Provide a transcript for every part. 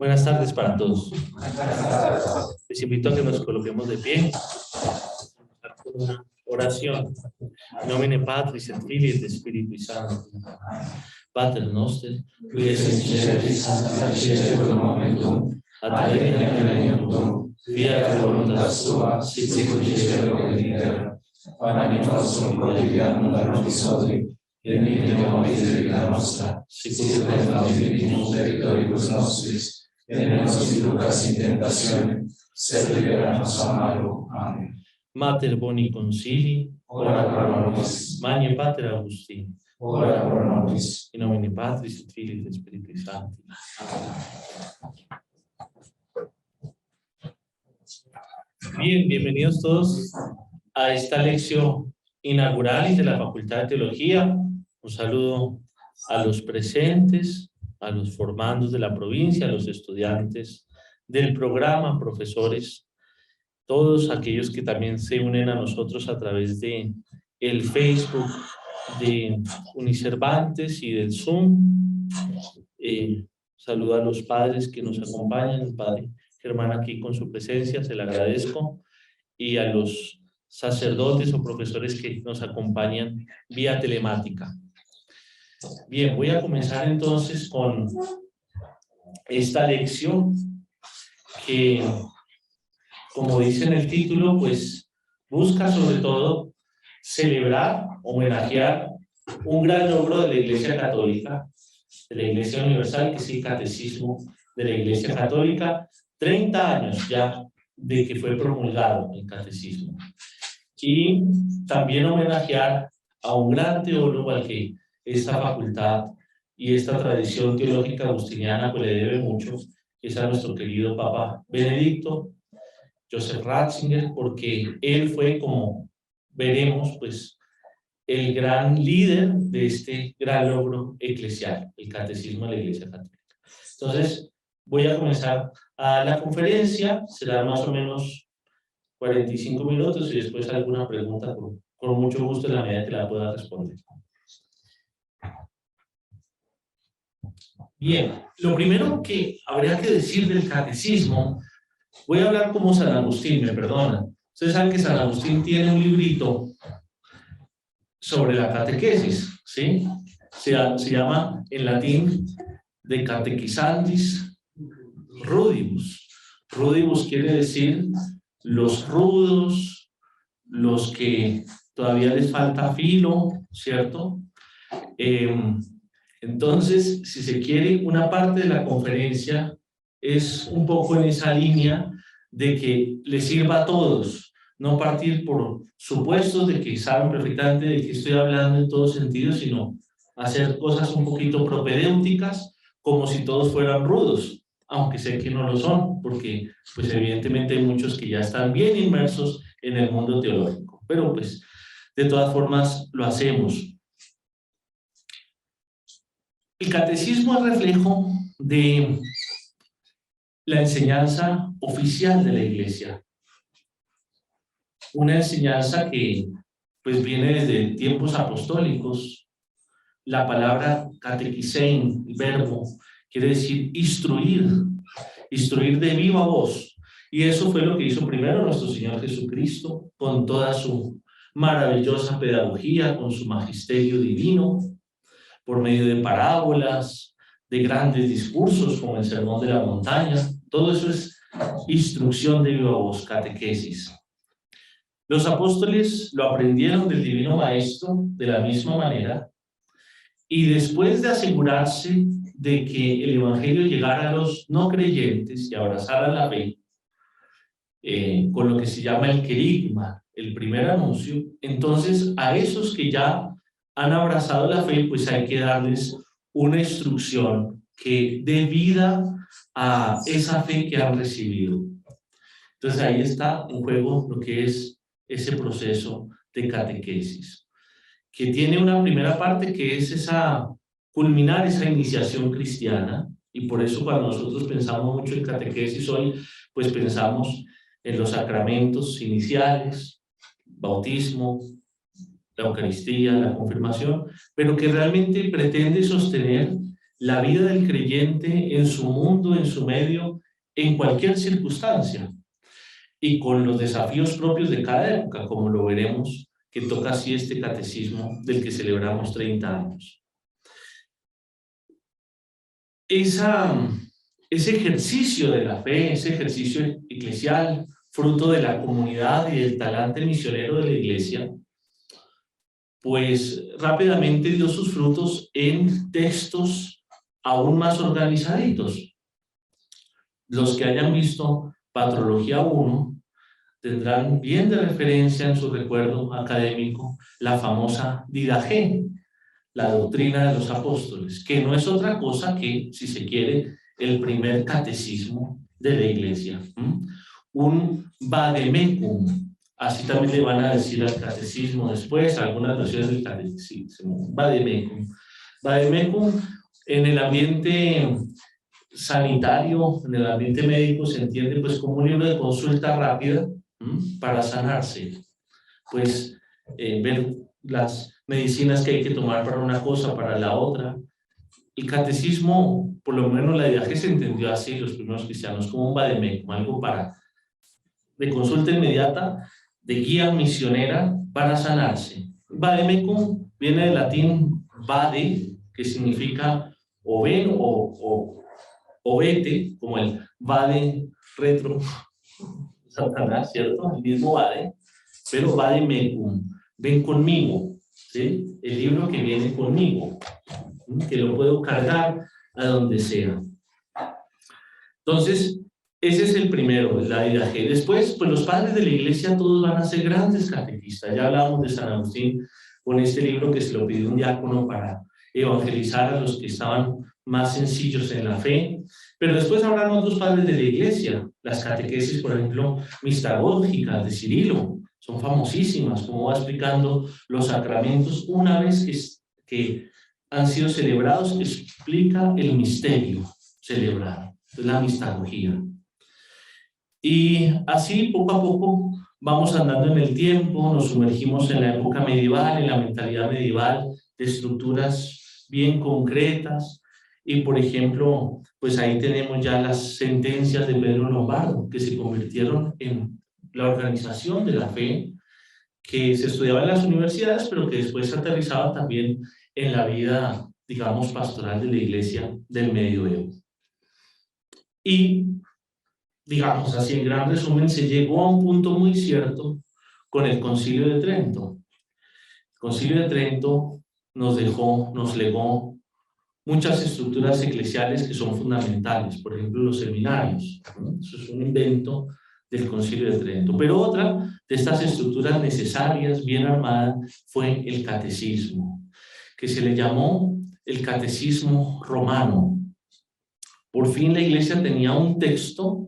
Buenas tardes para todos. Les invito a que nos coloquemos de pie. Con una oración. Nomine Patris et Filii et Spiritus Sancti. Pater noster, qui es in caelo, sanctificetur nomen, adveniat regnum tuum, fiat voluntas tua, sicut in cielo et in terra. Panem nostrum quotidianum da nobis hodie, et dimitte nobis debita nostra, sicut et nos dimitimos debitoribus nostris, et ne nos inducas in tentationem, sed libera-nos a malo. Amen. Mater boni consilii, ora pro nobis. Magne Pater Augustini, ora pro nobis. In nomine Patris et Filii et Spiritus Sancti. Bien, bienvenidos todos a esta lección inaugural de la Facultad de Teología. Un saludo a los presentes, a los formandos de la provincia, a los estudiantes del programa, profesores, todos aquellos que también se unen a nosotros a través de el Facebook de Unicervantes y del Zoom. Saludo a los padres que nos acompañan, el padre Germán aquí con su presencia, se le agradezco, y a los sacerdotes o profesores que nos acompañan vía telemática. Bien, voy a comenzar entonces con esta lección que, como dice en el título, pues busca sobre todo celebrar, homenajear un gran logro de la Iglesia Católica, de la Iglesia Universal, que es el Catecismo de la Iglesia Católica, 30 años ya de que fue promulgado el Catecismo. Y también homenajear a un gran teólogo al que esta facultad y esta tradición teológica agustiniana pues le debe mucho, que es a nuestro querido Papa Benedicto, Joseph Ratzinger, porque él fue, como veremos, pues el gran líder de este gran logro eclesial, el Catecismo de la Iglesia Católica. Entonces, voy a comenzar a la conferencia, será más o menos 45 minutos y después alguna pregunta, con mucho gusto en la medida que la pueda responder. Bien, lo primero que habría que decir del catecismo, voy a hablar como San Agustín, me perdonan. Ustedes saben que San Agustín tiene un librito sobre la catequesis, ¿sí? Se llama en latín De Catechizandis Rudibus. Rudibus quiere decir los rudos, los que todavía les falta filo, ¿cierto? Entonces, si se quiere, una parte de la conferencia es un poco en esa línea de que les sirva a todos, no partir por supuestos de que saben perfectamente de qué estoy hablando en todos sentidos, sino hacer cosas un poquito propedéuticas, como si todos fueran rudos, aunque sé que no lo son, porque pues evidentemente hay muchos que ya están bien inmersos en el mundo teológico, pero pues de todas formas lo hacemos. El catecismo es reflejo de la enseñanza oficial de la Iglesia. Una enseñanza que pues viene desde tiempos apostólicos. La palabra catequisein, el verbo, quiere decir instruir, instruir de viva voz. Y eso fue lo que hizo primero nuestro Señor Jesucristo, con toda su maravillosa pedagogía, con su magisterio divino, por medio de parábolas, de grandes discursos como el Sermón de la Montaña. Todo eso es instrucción de viva voz, catequesis. Los apóstoles lo aprendieron del Divino Maestro de la misma manera, y después de asegurarse de que el Evangelio llegara a los no creyentes y abrazaran la fe, con lo que se llama el querigma, el primer anuncio, entonces a esos que ya han abrazado la fe, pues hay que darles una instrucción que dé vida a esa fe que han recibido. Entonces ahí está en juego lo que es ese proceso de catequesis, que tiene una primera parte que es culminar esa iniciación cristiana, y por eso cuando nosotros pensamos mucho en catequesis hoy, pues pensamos en los sacramentos iniciales, bautismo, la Eucaristía, la confirmación, pero que realmente pretende sostener la vida del creyente en su mundo, en su medio, en cualquier circunstancia, y con los desafíos propios de cada época, como lo veremos, que toca así este catecismo del que celebramos 30 años. Ese ejercicio de la fe, ese ejercicio eclesial, fruto de la comunidad y del talante misionero de la Iglesia, pues rápidamente dio sus frutos en textos aún más organizaditos. Los que hayan visto Patrología 1 tendrán bien de referencia en su recuerdo académico la famosa Didaché, la doctrina de los apóstoles, que no es otra cosa que, si se quiere, el primer catecismo de la Iglesia. Un vademecum, así también le van a decir al catecismo después, algunas versiones del catecismo, vademecum. Vademecum en el ambiente sanitario, en el ambiente médico, se entiende pues como un libro de consulta rápida para sanarse, pues ver las medicinas que hay que tomar para una cosa, para la otra. El catecismo, por lo menos la Didaché se entendió así, los primeros cristianos, como un vademecum, algo de consulta inmediata, de guía misionera para sanarse. Vademecum viene del latín vade, que significa o ven o vete, como el vade retro Satanás, ¿cierto? El mismo vade, pero vademecum, ven conmigo, ¿sí? El libro que viene conmigo, que lo puedo cargar a donde sea. Entonces, ese es el primero, la Didaché. Después, pues los padres de la Iglesia todos van a ser grandes catequistas. Ya hablábamos de San Agustín con este libro que se lo pidió un diácono para evangelizar a los que estaban más sencillos en la fe. Pero después habrán otros padres de la Iglesia. Las catequesis, por ejemplo, mistagógicas de Cirilo, son famosísimas, como va explicando los sacramentos una vez que han sido celebrados, explica el misterio celebrado, la mistagogía. Y así, poco a poco, vamos andando en el tiempo, nos sumergimos en la época medieval, en la mentalidad medieval, de estructuras bien concretas, y por ejemplo, pues ahí tenemos ya las sentencias de Pedro Lombardo, que se convirtieron en la organización de la fe, que se estudiaba en las universidades, pero que después se aterrizaba también en la vida, digamos, pastoral de la Iglesia del Medioevo. Y, digamos así, en gran resumen, se llegó a un punto muy cierto con el Concilio de Trento. El Concilio de Trento nos legó muchas estructuras eclesiales que son fundamentales, por ejemplo, los seminarios, ¿no? Eso es un invento del Concilio de Trento. Pero otra de estas estructuras necesarias, bien armada, fue el catecismo, que se le llamó el catecismo romano. Por fin la Iglesia tenía un texto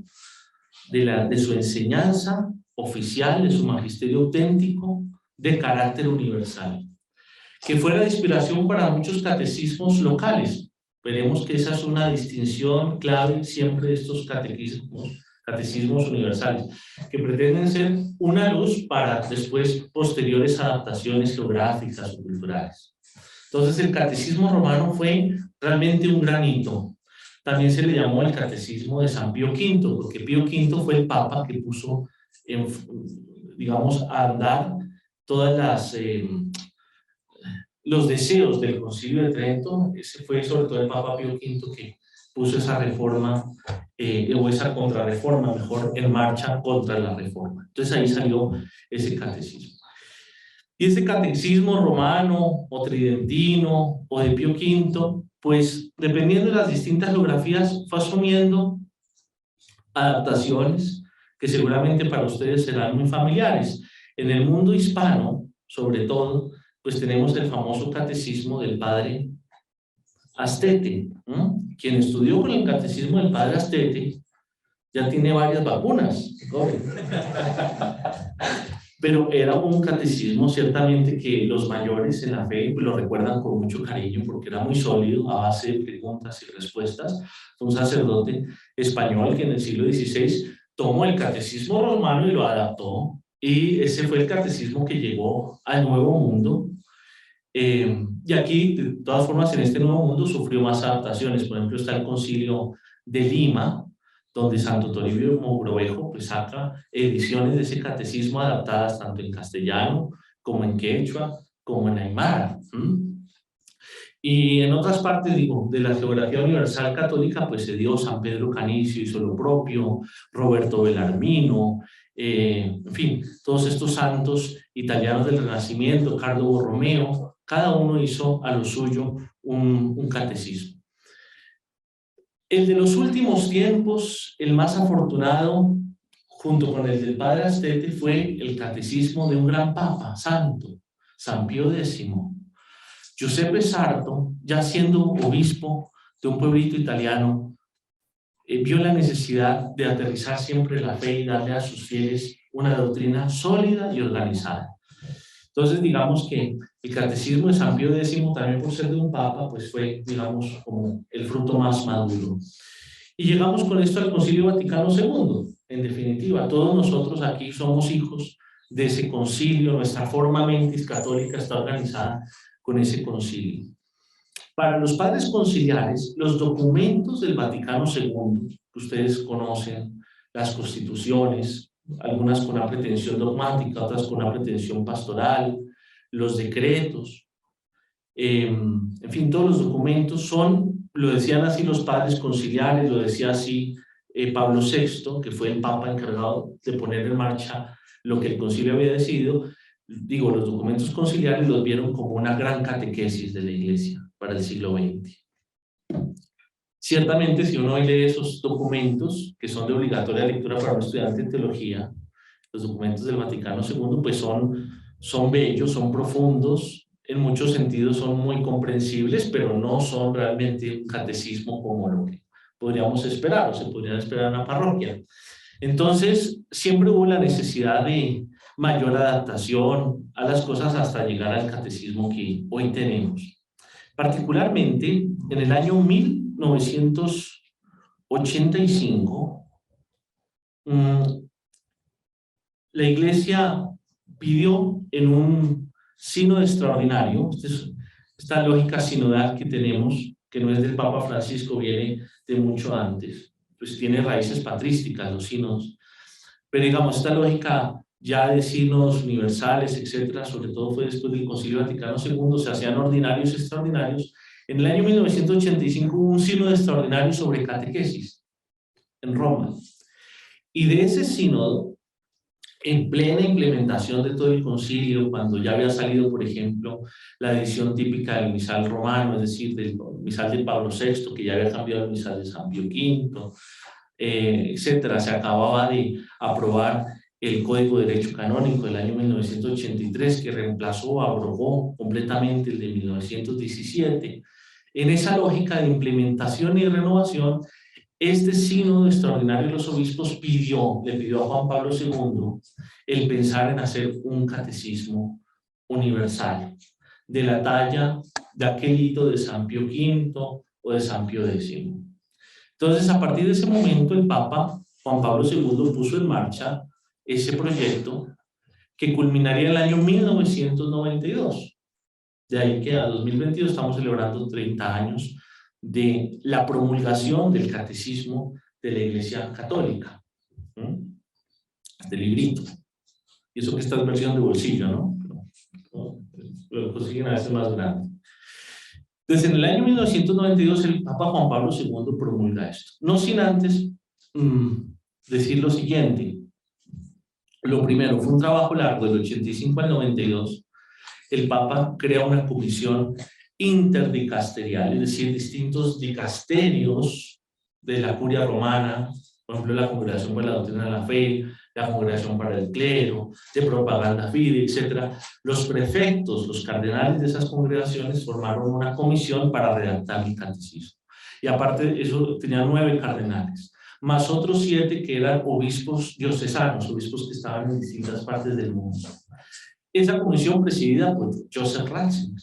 de su enseñanza oficial, de su magisterio auténtico, de carácter universal, que fuera de inspiración para muchos catecismos locales. Veremos que esa es una distinción clave siempre de estos catecismos universales, que pretenden ser una luz para después posteriores adaptaciones geográficas o culturales. Entonces el catecismo romano fue realmente un gran hito. También se le llamó el catecismo de San Pío V, porque Pío V fue el papa que puso, digamos, a andar todas los deseos del Concilio de Trento. Ese fue sobre todo el Papa Pío V que puso esa reforma, o esa contrarreforma, mejor, en marcha contra la reforma. Entonces ahí salió ese catecismo. Y ese catecismo romano, o tridentino, o de Pío V, pues dependiendo de las distintas geografías, fue asumiendo adaptaciones que seguramente para ustedes serán muy familiares. En el mundo hispano, sobre todo, pues tenemos el famoso catecismo del padre Astete. Quien estudió con el catecismo del padre Astete ya tiene varias vacunas, pero era un catecismo ciertamente que los mayores en la fe lo recuerdan con mucho cariño, porque era muy sólido, a base de preguntas y respuestas. Fue un sacerdote español que en el siglo XVI tomó el catecismo romano y lo adaptó, y ese fue el catecismo que llegó al Nuevo Mundo, Y aquí, de todas formas, en este nuevo mundo sufrió más adaptaciones. Por ejemplo, está el Concilio de Lima, donde Santo Toribio Mogrovejo pues, saca ediciones de ese catecismo adaptadas tanto en castellano, como en quechua, como en aymara. Y en otras partes, digo, de la geografía universal católica, pues se dio San Pedro Canicio, hizo lo propio, Roberto Bellarmino, en fin, todos estos santos italianos del Renacimiento, Carlo Borromeo, cada uno hizo a lo suyo un catecismo. El de los últimos tiempos, el más afortunado, junto con el del padre Astete, fue el catecismo de un gran papa santo, San Pío X. Giuseppe Sarto, ya siendo obispo de un pueblito italiano, vio la necesidad de aterrizar siempre la fe y darle a sus fieles una doctrina sólida y organizada. Entonces, digamos que el catecismo de San Pío X, también por ser de un papa, pues fue, digamos, como el fruto más maduro. Y llegamos con esto al Concilio Vaticano II. En definitiva, todos nosotros aquí somos hijos de ese concilio, nuestra forma mentis católica está organizada con ese concilio. Para los padres conciliares, los documentos del Vaticano II, que ustedes conocen, las constituciones, algunas con una pretensión dogmática, otras con una pretensión pastoral, los decretos, en fin, todos los documentos son, lo decían así los padres conciliares, lo decía así Pablo VI, que fue el papa encargado de poner en marcha lo que el concilio había decidido. Digo, los documentos conciliares los vieron como una gran catequesis de la Iglesia para el siglo XX. Ciertamente, si uno lee esos documentos, que son de obligatoria lectura para un estudiante de teología, los documentos del Vaticano II, pues son bellos, son profundos, en muchos sentidos son muy comprensibles, pero no son realmente un catecismo como lo que podríamos esperar, o se podría esperar en una parroquia. Entonces, siempre hubo la necesidad de mayor adaptación a las cosas hasta llegar al catecismo que hoy tenemos. Particularmente, en el año 1985, la Iglesia pidió en un sínodo extraordinario, esta lógica sinodal que tenemos, que no es del Papa Francisco, viene de mucho antes, pues tiene raíces patrísticas los sínodos, pero digamos, esta lógica ya de sínodos universales, etcétera, sobre todo fue después del Concilio Vaticano II, se hacían ordinarios y extraordinarios. En el año 1985 hubo un sínodo extraordinario sobre catequesis en Roma, y de ese sínodo, en plena implementación de todo el concilio, cuando ya había salido, por ejemplo, la edición típica del misal romano, es decir, del misal de Pablo VI, que ya había cambiado el misal de San Pío V, etcétera, se acababa de aprobar el Código de Derecho Canónico del año 1983, que reemplazó, abrogó completamente el de 1917. En esa lógica de implementación y renovación, este sínodo extraordinario de los obispos le pidió a Juan Pablo II el pensar en hacer un catecismo universal, de la talla de aquel hito de San Pío V o de San Pío X. Entonces, a partir de ese momento, el Papa Juan Pablo II puso en marcha ese proyecto que culminaría en el año 1992. De ahí que a 2022 estamos celebrando 30 años de la promulgación del catecismo de la Iglesia Católica. Este librito. Y eso que está en versión de bolsillo, ¿no? Lo consiguen a veces más grande. Desde el año 1992 el Papa Juan Pablo II promulga esto. No sin antes decir lo siguiente. Lo primero, fue un trabajo largo, del 85 al 92. El Papa crea una comisión interdicasterial, es decir, distintos dicasterios de la curia romana, por ejemplo, la Congregación para la Doctrina de la Fe, la Congregación para el Clero, de Propaganda Fide, etc. Los prefectos, los cardenales de esas congregaciones formaron una comisión para redactar el catecismo. Y aparte de eso, tenían 9 cardenales, más otros 7 que eran obispos diocesanos, obispos que estaban en distintas partes del mundo. Esa comisión presidida por Joseph Ratzinger,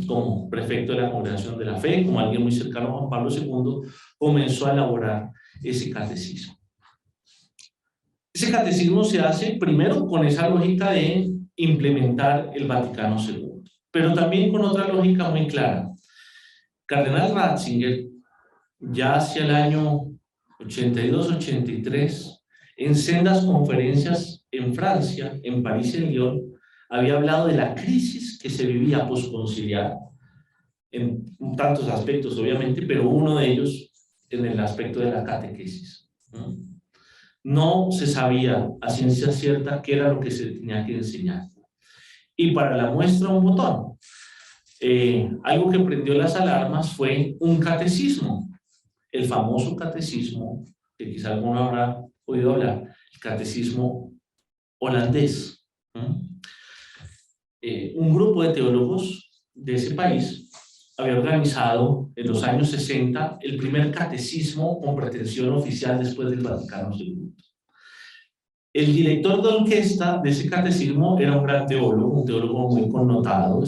como prefecto de la Congregación de la Fe, como alguien muy cercano a Juan Pablo II, comenzó a elaborar ese catecismo. Ese catecismo se hace primero con esa lógica de implementar el Vaticano II. pero también con otra lógica muy clara. Cardenal Ratzinger, ya hacia el año 82-83, en sendas conferencias en Francia, en París y en Lyon, había hablado de la crisis que se vivía posconciliar, en tantos aspectos obviamente, pero uno de ellos en el aspecto de la catequesis. No se sabía a ciencia cierta qué era lo que se tenía que enseñar. Y para la muestra un botón. Algo que prendió las alarmas fue un catecismo, el famoso catecismo, que quizá alguno habrá oído hablar, el catecismo holandés. Un grupo de teólogos de ese país había organizado en los años 60 el primer catecismo con pretensión oficial después del Vaticano II. El director de orquesta de ese catecismo era un gran teólogo, un teólogo muy connotado,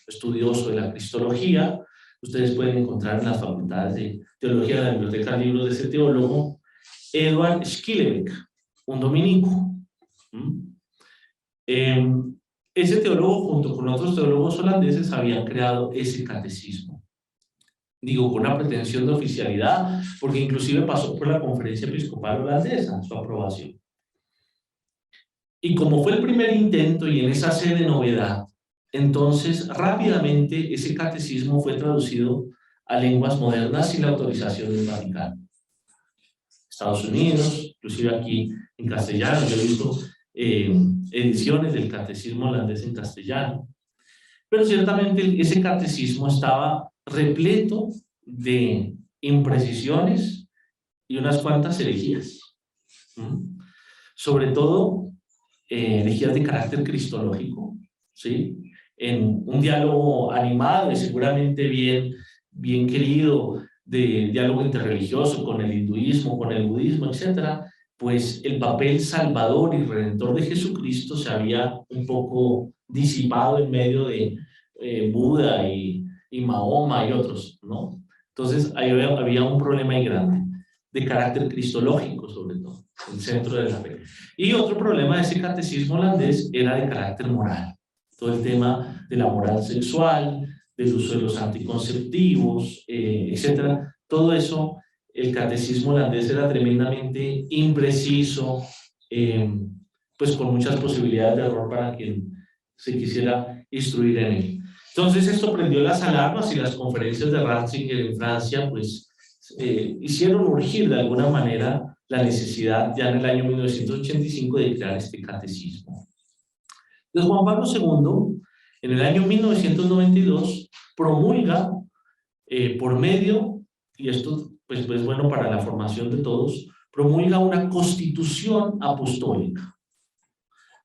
estudioso de la cristología. Ustedes pueden encontrar en las facultades de teología de la biblioteca libros de ese teólogo, Eduard Schillebeeck, un dominico. Ese teólogo, junto con otros teólogos holandeses, habían creado ese catecismo. Digo, con una pretensión de oficialidad, porque inclusive pasó por la Conferencia Episcopal Holandesa, su aprobación. Y como fue el primer intento y en esa sede novedad, entonces rápidamente ese catecismo fue traducido a lenguas modernas sin la autorización del Vaticano. Estados Unidos, inclusive aquí en castellano, yo he visto ediciones del catecismo holandés en castellano, pero ciertamente ese catecismo estaba repleto de imprecisiones y unas cuantas herejías, sobre todo herejías de carácter cristológico, ¿sí? En un diálogo animado y seguramente bien querido, de diálogo interreligioso con el hinduismo, con el budismo, etc., pues el papel salvador y redentor de Jesucristo se había un poco disipado en medio de Buda y Mahoma y otros, ¿no? Entonces ahí había un problema ahí grande, de carácter cristológico sobre todo, el centro de la fe. Y otro problema de ese catecismo holandés era de carácter moral, todo el tema de la moral sexual, del uso de los anticonceptivos, etcétera. Todo eso, el catecismo holandés era tremendamente impreciso, pues con muchas posibilidades de error para quien se quisiera instruir en él. Entonces esto prendió las alarmas y las conferencias de Ratzinger en Francia pues hicieron urgir de alguna manera la necesidad ya en el año 1985 de crear este catecismo. Entonces Juan Pablo II en el año 1992 promulga por medio, y esto pues es bueno para la formación de todos, promulga una constitución apostólica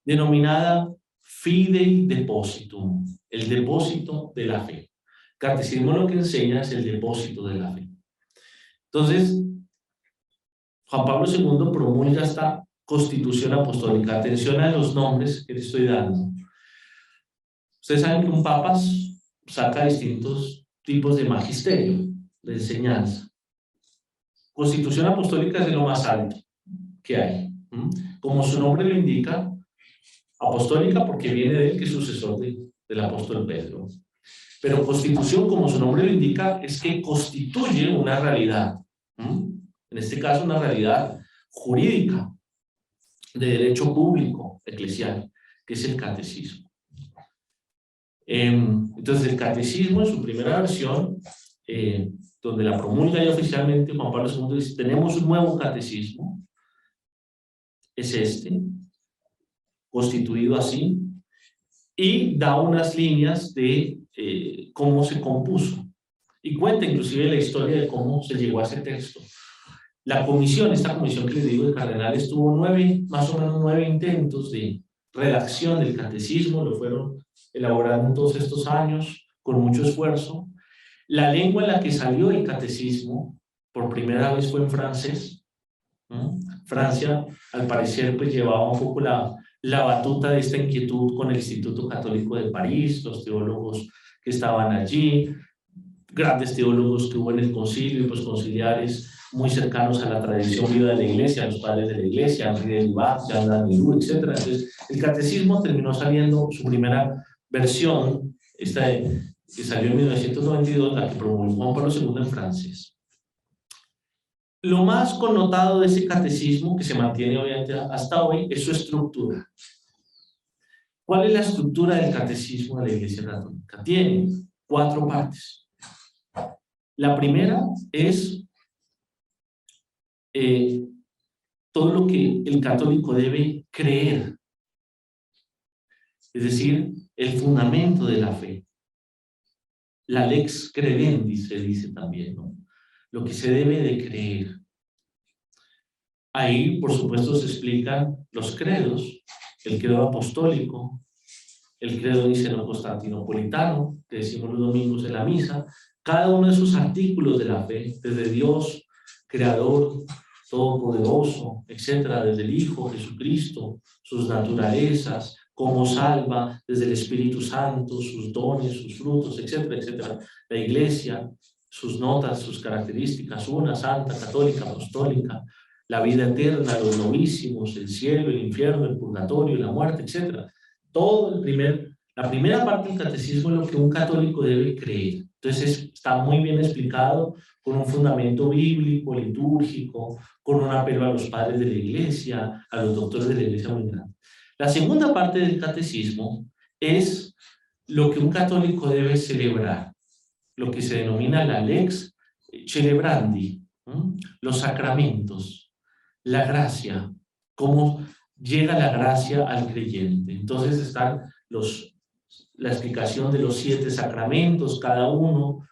denominada Fidei Depositum, el depósito de la fe. Catecismo lo que enseña es el depósito de la fe. Entonces, Juan Pablo II promulga esta constitución apostólica. Atención a los nombres que les estoy dando. Ustedes saben que un papa saca distintos tipos de magisterio, de enseñanza. Constitución apostólica es de lo más alto que hay. Como su nombre lo indica, apostólica porque viene de él, que es sucesor del apóstol Pedro. Pero constitución, como su nombre lo indica, es que constituye una realidad. En este caso, una realidad jurídica, de derecho público, eclesial, que es el catecismo. Entonces, el catecismo en su primera versión, donde la promulga ya oficialmente Juan Pablo II, dice, tenemos un nuevo catecismo, es este, constituido así, y da unas líneas de cómo se compuso, y cuenta inclusive la historia de cómo se llegó a ese texto. La comisión, esta comisión que les digo de cardenales, tuvo más o menos 9 intentos de redacción del catecismo, lo fueron elaborando en todos estos años, con mucho esfuerzo. La lengua en la que salió el catecismo, por primera vez fue en francés. Francia, al parecer, pues llevaba un poco la batuta de esta inquietud con el Instituto Católico de París, los teólogos que estaban allí, grandes teólogos que hubo en el concilio y pues conciliares muy cercanos a la tradición viva de la Iglesia, a los padres de la Iglesia, Henri de Libat, Jean d'Anilou, etc. Entonces, el catecismo terminó saliendo, su primera versión esta que salió en 1992, la que promulgó Juan Pablo II en francés. Lo más connotado de ese catecismo, que se mantiene obviamente hasta hoy, es su estructura. ¿Cuál es la estructura del catecismo de la Iglesia Católica? Tiene 4 partes. La primera es todo lo que el católico debe creer, es decir, el fundamento de la fe. La lex credendi se dice también, ¿no? Lo que se debe de creer. Ahí, por supuesto, se explican los credos, el credo apostólico, el credo niceno-constantinopolitano, que decimos los domingos en la misa, cada uno de esos artículos de la fe, desde Dios, Creador, Todopoderoso, etcétera, desde el Hijo, Jesucristo, sus naturalezas, cómo salva, desde el Espíritu Santo, sus dones, sus frutos, etcétera, etcétera. La Iglesia, sus notas, sus características, una, santa, católica, apostólica, la vida eterna, los novísimos, el cielo, el infierno, el purgatorio, la muerte, etcétera. Todo la primera parte del catecismo es lo que un católico debe creer. Entonces está muy bien explicado, con un fundamento bíblico, litúrgico, con un apelo a los padres de la Iglesia, a los doctores de la Iglesia muy grande. La segunda parte del catecismo es lo que un católico debe celebrar, lo que se denomina la lex celebrandi, los sacramentos, la gracia, cómo llega la gracia al creyente. Entonces están la explicación de los 7 sacramentos, cada uno,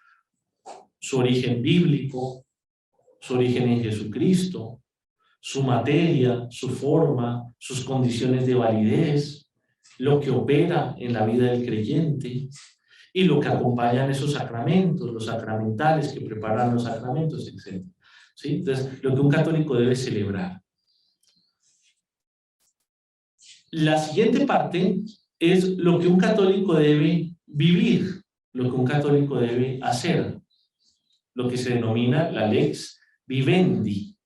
su origen bíblico, su origen en Jesucristo, su materia, su forma, sus condiciones de validez, lo que opera en la vida del creyente y lo que acompañan esos sacramentos, los sacramentales que preparan los sacramentos, etc. ¿Sí? Entonces, lo que un católico debe celebrar. La siguiente parte es lo que un católico debe vivir, lo que un católico debe hacer, lo que se denomina la lex vivendi.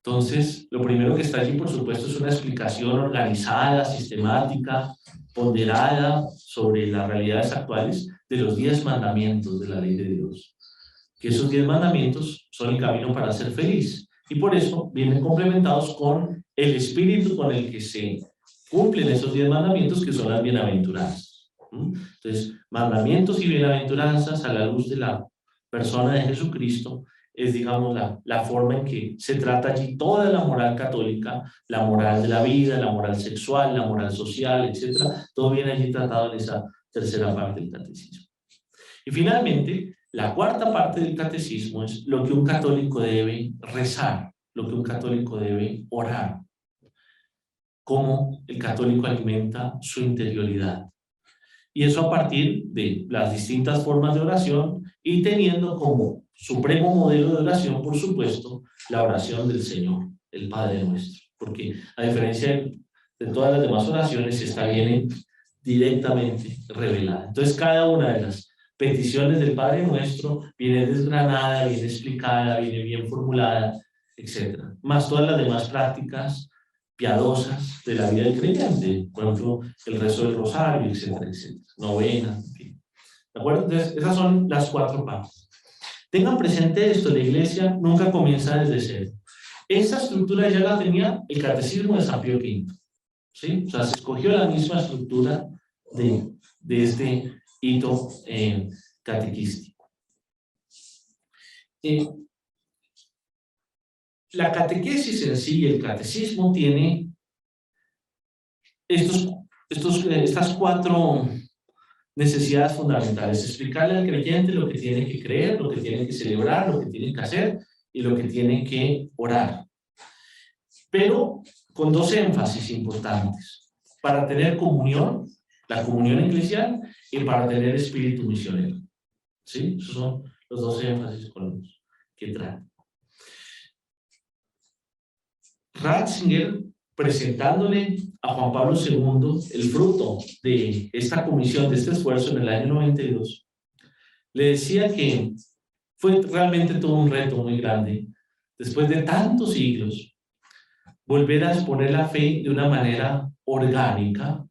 Entonces, lo primero que está allí, por supuesto, es una explicación organizada, sistemática, ponderada sobre las realidades actuales de los 10 mandamientos de la ley de Dios. Que esos 10 mandamientos son el camino para ser feliz. Y por eso vienen complementados con el espíritu con el que se cumplen esos 10 mandamientos, que son las bienaventuranzas. Entonces, mandamientos y bienaventuranzas a la luz de la persona de Jesucristo es, digamos, la forma en que se trata allí toda la moral católica, la moral de la vida, la moral sexual, la moral social, etcétera. Todo viene allí tratado en esa tercera parte del catecismo. Y finalmente, la cuarta parte del catecismo es lo que un católico debe rezar, lo que un católico debe orar, cómo el católico alimenta su interioridad. Y eso a partir de las distintas formas de oración y teniendo como supremo modelo de oración, por supuesto, la oración del Señor, el Padre Nuestro. Porque a diferencia de todas las demás oraciones, esta viene directamente revelada. Entonces, cada una de las peticiones del Padre Nuestro viene desgranada, viene explicada, viene bien formulada, etc. Más todas las demás prácticas piadosas de la vida del creyente, por ejemplo, el rezo del rosario, etcétera, etcétera, novenas, en fin. ¿De acuerdo? Entonces, esas son las 4 partes. Tengan presente esto, la Iglesia nunca comienza desde cero. Esa estructura ya la tenía el Catecismo de San Pío V, ¿sí? O sea, se escogió la misma estructura de este hito catequístico. La catequesis en sí, el catecismo, tiene estas 4 necesidades fundamentales: explicarle al creyente lo que tiene que creer, lo que tiene que celebrar, lo que tiene que hacer y lo que tiene que orar. Pero con 2 énfasis importantes: para tener comunión, la comunión eclesial, y para tener espíritu misionero. ¿Sí? Esos son los 2 énfasis con los que trata. Ratzinger, presentándole a Juan Pablo II el fruto de esta comisión, de este esfuerzo en el año 92, le decía que fue realmente todo un reto muy grande, después de tantos siglos, volver a exponer la fe de una manera orgánica,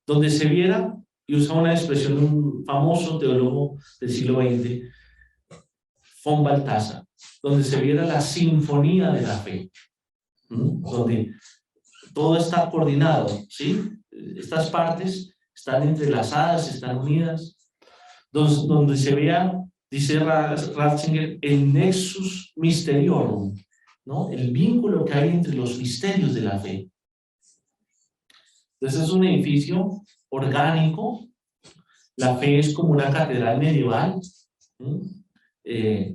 donde se viera y usa una expresión de un famoso teólogo del siglo XX, von Balthasar, donde se viera la sinfonía de la fe, donde todo está coordinado, ¿sí? Estas partes están entrelazadas, están unidas, donde se vea, dice Ratzinger, el nexus mysteriorum, ¿no? El vínculo que hay entre los misterios de la fe. Entonces es un edificio orgánico, la fe es como una catedral medieval,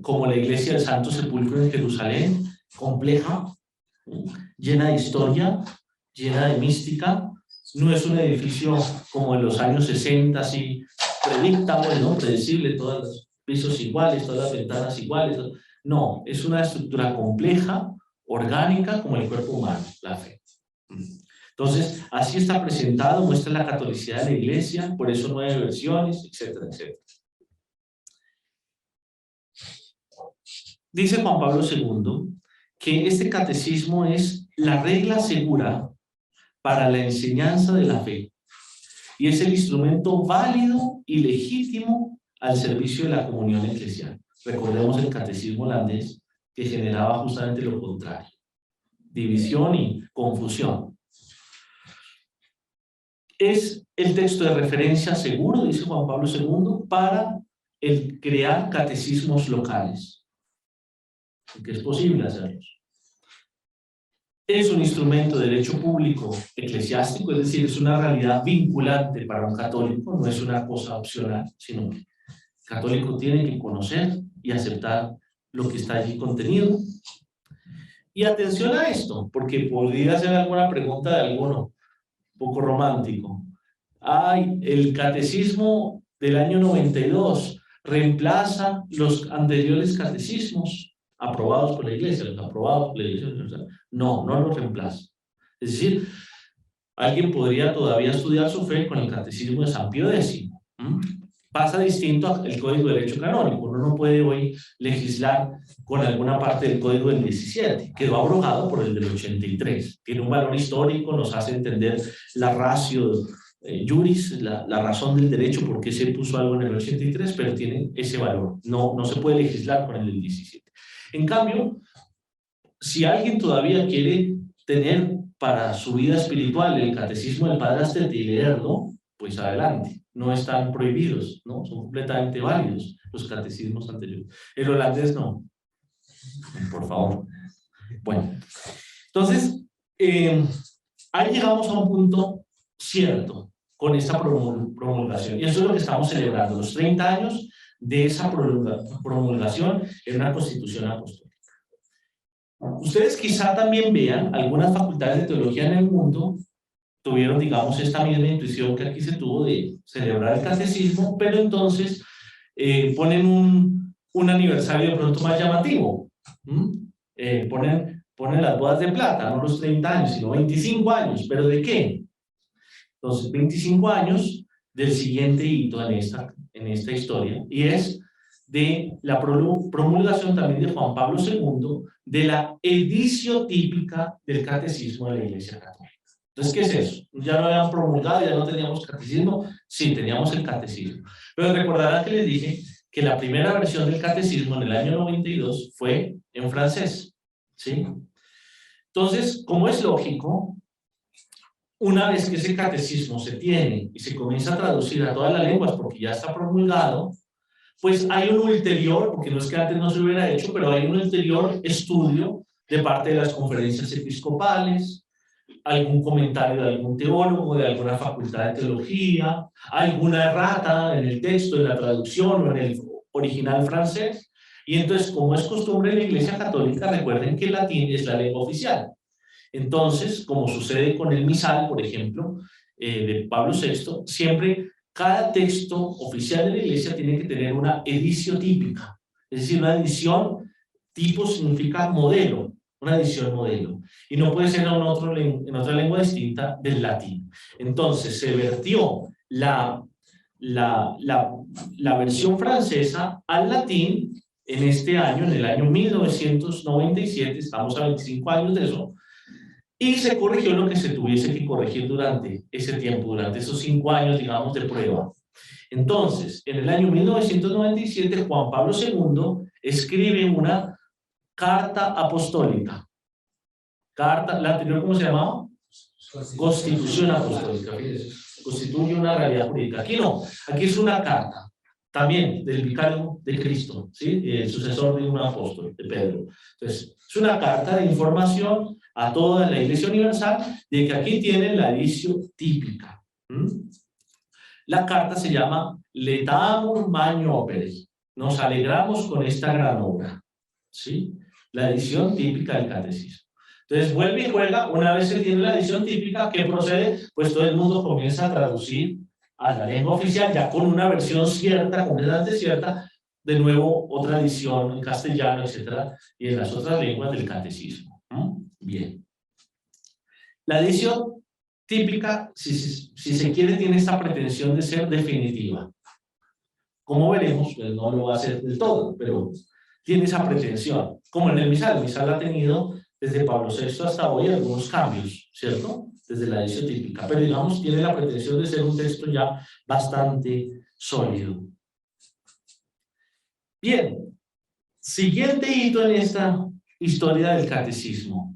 como la iglesia del Santo Sepulcro en Jerusalén, compleja, llena de historia, llena de mística. No es un edificio como en los años 60, así predictable, ¿no? Predecible, todos los pisos iguales, todas las ventanas iguales. No, es una estructura compleja, orgánica, como el cuerpo humano, la fe. Entonces, así está presentado, muestra la catolicidad de la iglesia, por eso 9 versiones, etcétera, etcétera. Dice Juan Pablo II que este catecismo es la regla segura para la enseñanza de la fe y es el instrumento válido y legítimo al servicio de la comunión eclesial. Recordemos el catecismo holandés que generaba justamente lo contrario, división y confusión. Es el texto de referencia seguro, dice Juan Pablo II, para el crear catecismos locales, que es posible hacerlos. Es un instrumento de derecho público eclesiástico, es decir, es una realidad vinculante para un católico, no es una cosa opcional, sino que el católico tiene que conocer y aceptar lo que está allí contenido. Y atención a esto, porque podría ser alguna pregunta de alguno, un poco romántico. Ay, el catecismo del año 92 reemplaza los anteriores catecismos aprobados por la iglesia, los aprobados por la iglesia. No, no los reemplaza. Es decir, alguien podría todavía estudiar su fe con el catecismo de San Pío X. Pasa distinto al Código de Derecho Canónico. Uno no puede hoy legislar con alguna parte del Código del 17. Quedó abrogado por el del 83. Tiene un valor histórico, nos hace entender la ratio juris, la razón del derecho, por qué se puso algo en el 83, pero tiene ese valor. No se puede legislar con el del 17. En cambio, si alguien todavía quiere tener para su vida espiritual el catecismo del Padre Astete y leerlo, pues adelante. No están prohibidos, ¿no? Son completamente válidos los catecismos anteriores. El holandés no. Por favor. Bueno, entonces, ahí llegamos a un punto cierto con esta promulgación. Y eso es lo que estamos celebrando, los 30 años de esa promulgación en una constitución apostólica. Ustedes quizá también vean, algunas facultades de teología en el mundo tuvieron, digamos, esta misma intuición que aquí se tuvo de celebrar el catecismo, pero entonces ponen un aniversario de pronto más llamativo. Ponen las bodas de plata, no los 30 años, sino 25 años. ¿Pero de qué? Entonces, 25 años del siguiente hito en esta historia, y es de la promulgación también de Juan Pablo II de la edición típica del catecismo de la Iglesia Católica. Entonces, ¿qué es eso? Ya lo habían promulgado, ya no teníamos catecismo. Sí, teníamos el catecismo. Pero recordarán que les dije que la primera versión del catecismo en el año 92 fue en francés, ¿sí? Entonces, como es lógico, una vez que ese catecismo se tiene y se comienza a traducir a todas las lenguas porque ya está promulgado, pues hay un ulterior, porque no es que antes no se hubiera hecho, pero hay un ulterior estudio de parte de las conferencias episcopales, algún comentario de algún teólogo, de alguna facultad de teología, alguna errata en el texto, en la traducción o en el original francés. Y entonces, como es costumbre en la Iglesia Católica, recuerden que el latín es la lengua oficial. Entonces, como sucede con el misal, por ejemplo, de Pablo VI, siempre cada texto oficial de la Iglesia tiene que tener una edición típica. Es decir, una edición tipo significa modelo, una edición modelo. Y no puede ser en otra lengua distinta del latín. Entonces, se vertió la versión francesa al latín en este año, en el año 1997, estamos a 25 años de eso, y se corrigió lo que se tuviese que corregir durante ese tiempo, durante esos 5 años, digamos, de prueba. Entonces, en el año 1997, Juan Pablo II escribe una carta apostólica. La anterior, ¿cómo se llamaba? Constitución apostólica. Constituye una realidad jurídica. Aquí no, aquí es una carta, también del vicario de Cristo, ¿sí? El sucesor de un apóstol, de Pedro. Entonces, es una carta de información a toda la Iglesia Universal de que aquí tienen la edición típica. La carta se llama Letamur Magno Operi. Nos alegramos con esta gran obra, ¿sí? La edición típica del catecismo. Entonces vuelve y juega, una vez se tiene la edición típica, ¿qué procede? Pues todo el mundo comienza a traducir a la lengua oficial, ya con una versión cierta, completamente cierta, de nuevo otra edición en castellano, etcétera, y en las otras lenguas del catecismo. Bien. La edición típica, si se quiere, tiene esta pretensión de ser definitiva. Como veremos, pues no lo va a hacer del todo, pero tiene esa pretensión. Como en el misal ha tenido desde Pablo VI hasta hoy algunos cambios, ¿cierto? Desde la edición típica, pero digamos tiene la pretensión de ser un texto ya bastante sólido. Bien, siguiente hito en esta historia del catecismo.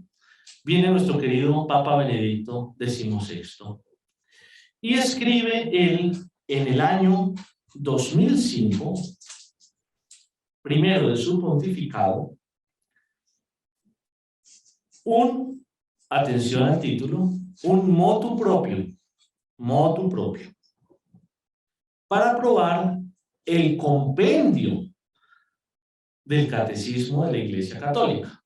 Viene nuestro querido Papa Benedicto XVI y escribe él en el año 2005, primero de su pontificado, atención al título, un motu propio, para aprobar el compendio del catecismo de la Iglesia Católica.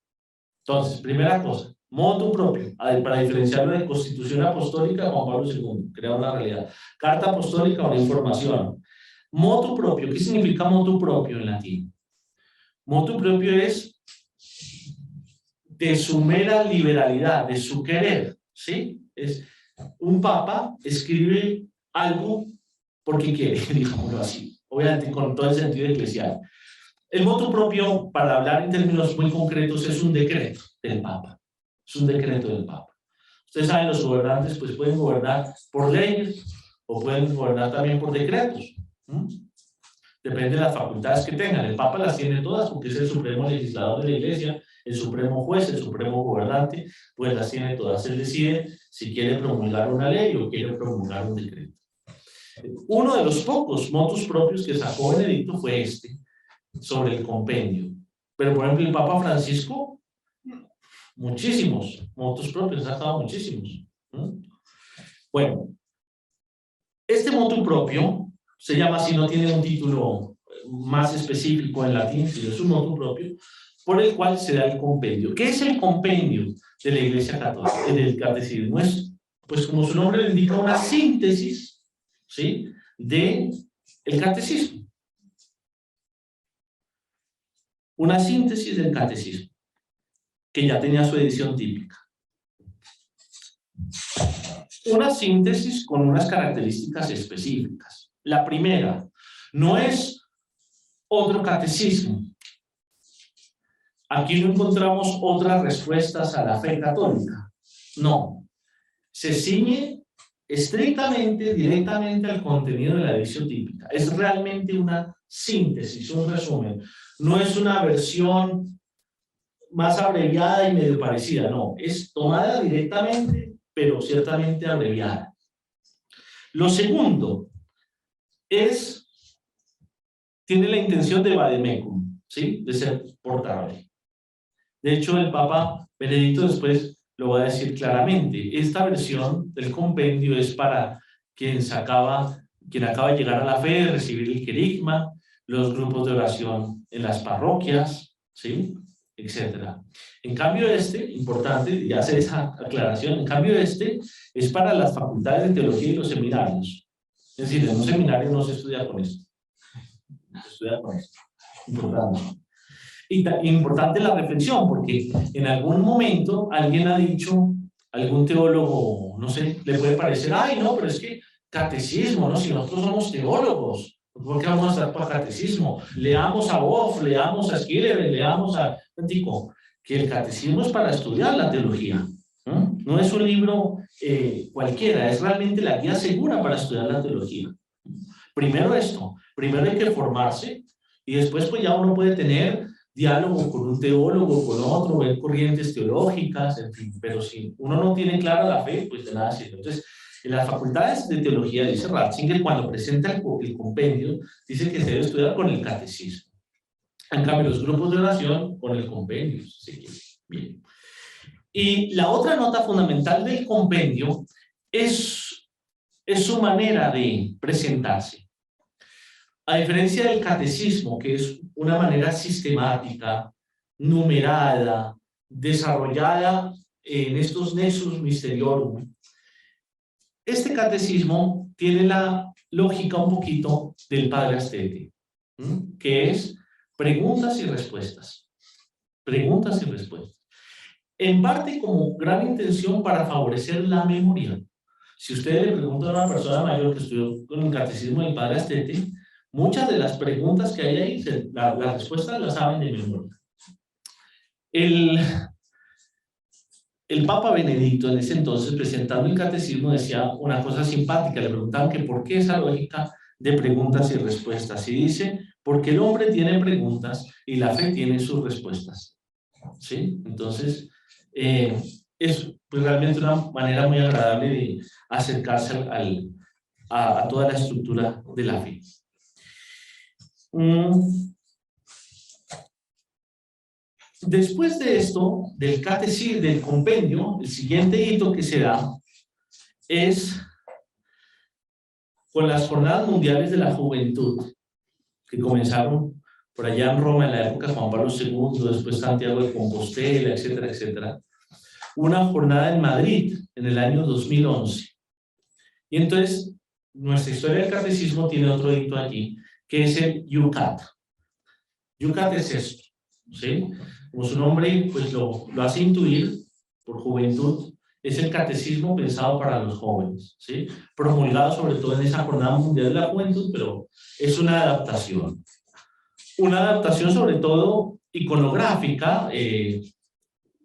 Entonces, primera cosa, motu propio, para diferenciarlo de Constitución Apostólica de Juan Pablo II, crear una realidad. Carta Apostólica, una información. Motu propio, ¿qué significa motu propio en latín? Motu propio es de su mera liberalidad, de su querer, ¿sí? Es un papa escribe algo porque quiere, digámoslo así, obviamente con todo el sentido eclesial. El motu propio, para hablar en términos muy concretos, es un decreto del papa, es un decreto del papa. Ustedes saben, los gobernantes pues pueden gobernar por leyes o pueden gobernar también por decretos. Depende de las facultades que tengan. El papa las tiene todas porque es el supremo legislador de la Iglesia, el supremo juez, el supremo gobernante, pues las tiene todas. Él decide si quiere promulgar una ley o quiere promulgar un decreto. Uno de los pocos motus propios que sacó Benedicto fue este, sobre el compendio. Pero, por ejemplo, el Papa Francisco, muchísimos motus propios, ha sacado muchísimos. Bueno, este motu propio se llama así, no tiene un título más específico en latín, sino es un motu propio, por el cual se da el compendio. ¿Qué es el compendio de la Iglesia Católica, del catecismo? Es, pues como su nombre le indica, una síntesis, ¿sí?, del catecismo. Una síntesis del catecismo, que ya tenía su edición típica. Una síntesis con unas características específicas. La primera, no es otro catecismo. Aquí no encontramos otras respuestas a la fe católica. No. Se ciñe estrictamente, directamente al contenido de la edición típica. Es realmente una síntesis, un resumen. No es una versión más abreviada y medio parecida, no. Es tomada directamente, pero ciertamente abreviada. Lo segundo tiene la intención de vademecum, ¿sí?, de ser portable. De hecho, el Papa Benedicto después lo va a decir claramente. Esta versión del compendio es para quien acaba de llegar a la fe, recibir el querigma, los grupos de oración en las parroquias, ¿sí?, etcétera. En cambio importante, y hace esa aclaración, en cambio es para las facultades de teología y los seminarios. Es decir, en un seminario no se estudia con esto. Se estudia con esto. Importante. Y importante la reflexión, porque en algún momento alguien ha dicho, algún teólogo, no sé, le puede parecer, ay, no, pero es que catecismo, ¿no? Si nosotros somos teólogos, ¿por qué vamos a estar para catecismo? Leamos a Boff, leamos a Schiller, leamos a Antico, que el catecismo es para estudiar la teología. No es un libro cualquiera, es realmente la guía segura para estudiar la teología. Primero esto, primero hay que formarse y después pues ya uno puede tener diálogo con un teólogo, con otro, ver corrientes teológicas, en fin, pero si uno no tiene clara la fe, pues de nada sirve. Entonces, en las facultades de teología, dice Ratzinger, cuando presenta el compendio, dice que se debe estudiar con el catecismo. En cambio, los grupos de oración con el compendio. Sí, bien. Y la otra nota fundamental del compendio es su manera de presentarse. A diferencia del catecismo, que es una manera sistemática, numerada, desarrollada en estos nexus mysteriorum, este catecismo tiene la lógica un poquito del Padre Astete, que es preguntas y respuestas. Preguntas y respuestas. En parte como gran intención para favorecer la memoria. Si usted le pregunta a una persona mayor que estudió con el catecismo del Padre Astete, muchas de las preguntas que hay ahí, las respuestas las saben de memoria. El Papa Benedicto en ese entonces, presentando el catecismo, decía una cosa simpática. Le preguntaban que por qué esa lógica de preguntas y respuestas. Y dice, porque el hombre tiene preguntas y la fe tiene sus respuestas. ¿Sí? Entonces, es pues, realmente una manera muy agradable de acercarse a toda la estructura de la fe. Después de esto, del catecismo, del compendio, el siguiente hito que se da es con las Jornadas Mundiales de la Juventud, que comenzaron por allá en Roma en la época de Juan Pablo II, después Santiago de Compostela, etcétera, etcétera. Una jornada en Madrid en el año 2011. Y entonces, nuestra historia del catecismo tiene otro hito aquí, que es el Yucat. Yucat es esto, ¿sí? Como su nombre pues lo hace intuir, por juventud, es el catecismo pensado para los jóvenes, ¿sí? Promulgado sobre todo en esa Jornada Mundial de la Juventud, pero es una adaptación. Una adaptación sobre todo iconográfica, en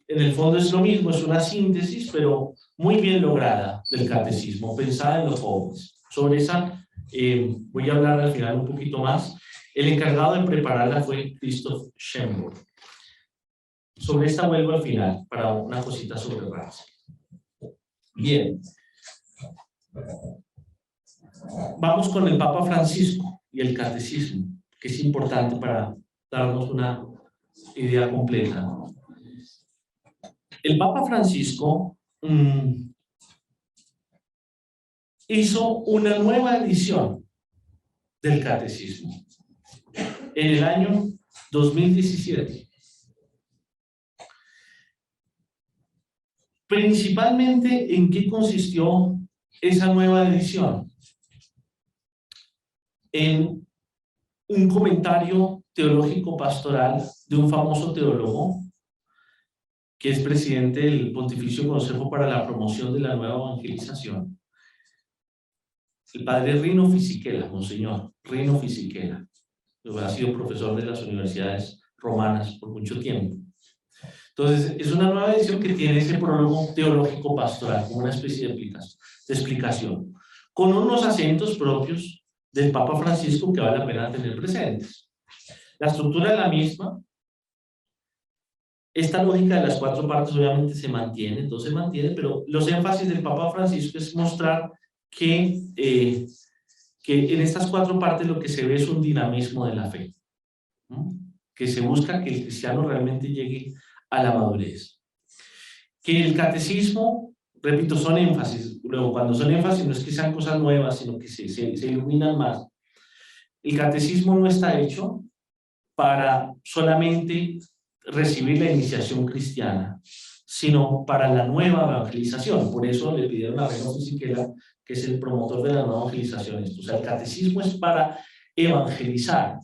el fondo es lo mismo, es una síntesis, pero muy bien lograda del catecismo, pensada en los jóvenes. Sobre esa voy a hablar al final un poquito más. El encargado de prepararla fue Christoph Schemberg. Sobre esta vuelvo al final, para una cosita sobre Ratzinger. Bien. Vamos con el Papa Francisco y el catecismo, que es importante para darnos una idea completa. El Papa Francisco hizo una nueva edición del catecismo en el año 2017. Principalmente, ¿en qué consistió esa nueva edición? En un comentario teológico pastoral de un famoso teólogo que es presidente del Pontificio Consejo para la Promoción de la Nueva Evangelización, el padre Rino Fisichella, monseñor Rino Fisichella, que ha sido profesor de las universidades romanas por mucho tiempo. Entonces, es una nueva edición que tiene ese prólogo teológico pastoral, como una especie de explicación, con unos acentos propios del Papa Francisco que vale la pena tener presentes. La estructura es la misma. Esta lógica de las cuatro partes obviamente se mantiene, todo se mantiene, pero los énfasis del Papa Francisco es mostrar que en estas cuatro partes lo que se ve es un dinamismo de la fe, ¿no? Que se busca que el cristiano realmente llegue a la madurez. Que el catecismo, repito, son énfasis. Luego, cuando son énfasis no es que sean cosas nuevas, sino que se iluminan más. El catecismo no está hecho para solamente recibir la iniciación cristiana, sino para la nueva evangelización. Por eso le pidieron a Rino Fisichella, que es el promotor de la nueva evangelización. O sea, el catecismo es para evangelizar,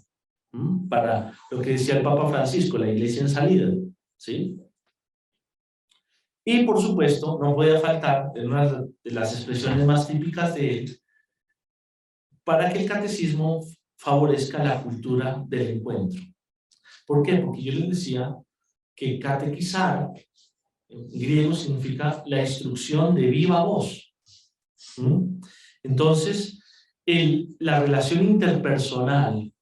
para lo que decía el Papa Francisco, la iglesia en salida, ¿sí? Y por supuesto, no puede faltar, en una de las expresiones más típicas de él, para que el catecismo favorezca la cultura del encuentro. ¿Por qué? Porque yo les decía que catequizar en griego significa la instrucción de viva voz. Entonces, la relación interpersonal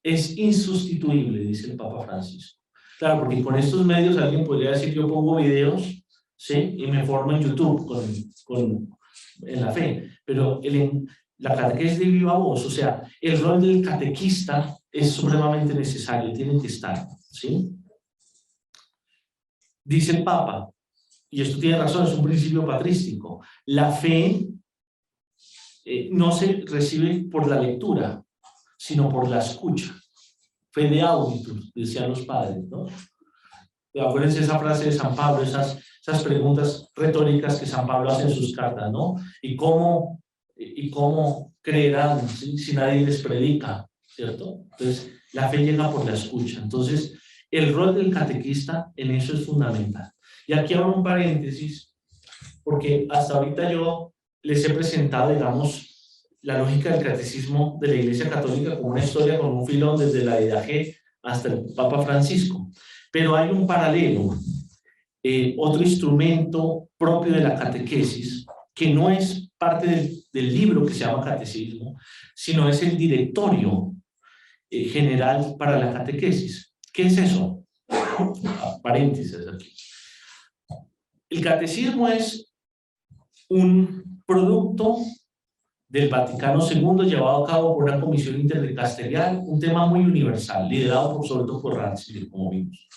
es insustituible, dice el Papa Francisco. Claro, porque con estos medios alguien podría decir, yo pongo videos, ¿sí? Y me formo en YouTube en la fe, pero la catequesis de viva voz, o sea, el rol del catequista es supremamente necesario, tiene que estar, ¿sí? Dice el Papa, y esto tiene razón, es un principio patrístico, la fe no se recibe por la lectura, sino por la escucha. Fe de auditus, decían los padres, ¿no? Acuérdense esa frase de San Pablo, esas preguntas retóricas que San Pablo hace en sus cartas, ¿no? ¿Y cómo creerán si nadie les predica? ¿Cierto? Entonces, la fe llega por la escucha. Entonces, el rol del catequista en eso es fundamental. Y aquí abro un paréntesis, porque hasta ahorita yo les he presentado, digamos, la lógica del catecismo de la Iglesia Católica como una historia con un filón desde la Didache hasta el Papa Francisco. Pero hay un paralelo, otro instrumento propio de la catequesis, que no es parte del libro que se llama catecismo, sino es el directorio general para la catequesis. ¿Qué es eso? Paréntesis aquí. El catecismo es un producto del Vaticano II llevado a cabo por una comisión interdicasterial, un tema muy universal, liderado sobre todo por Ratzinger, como vimos.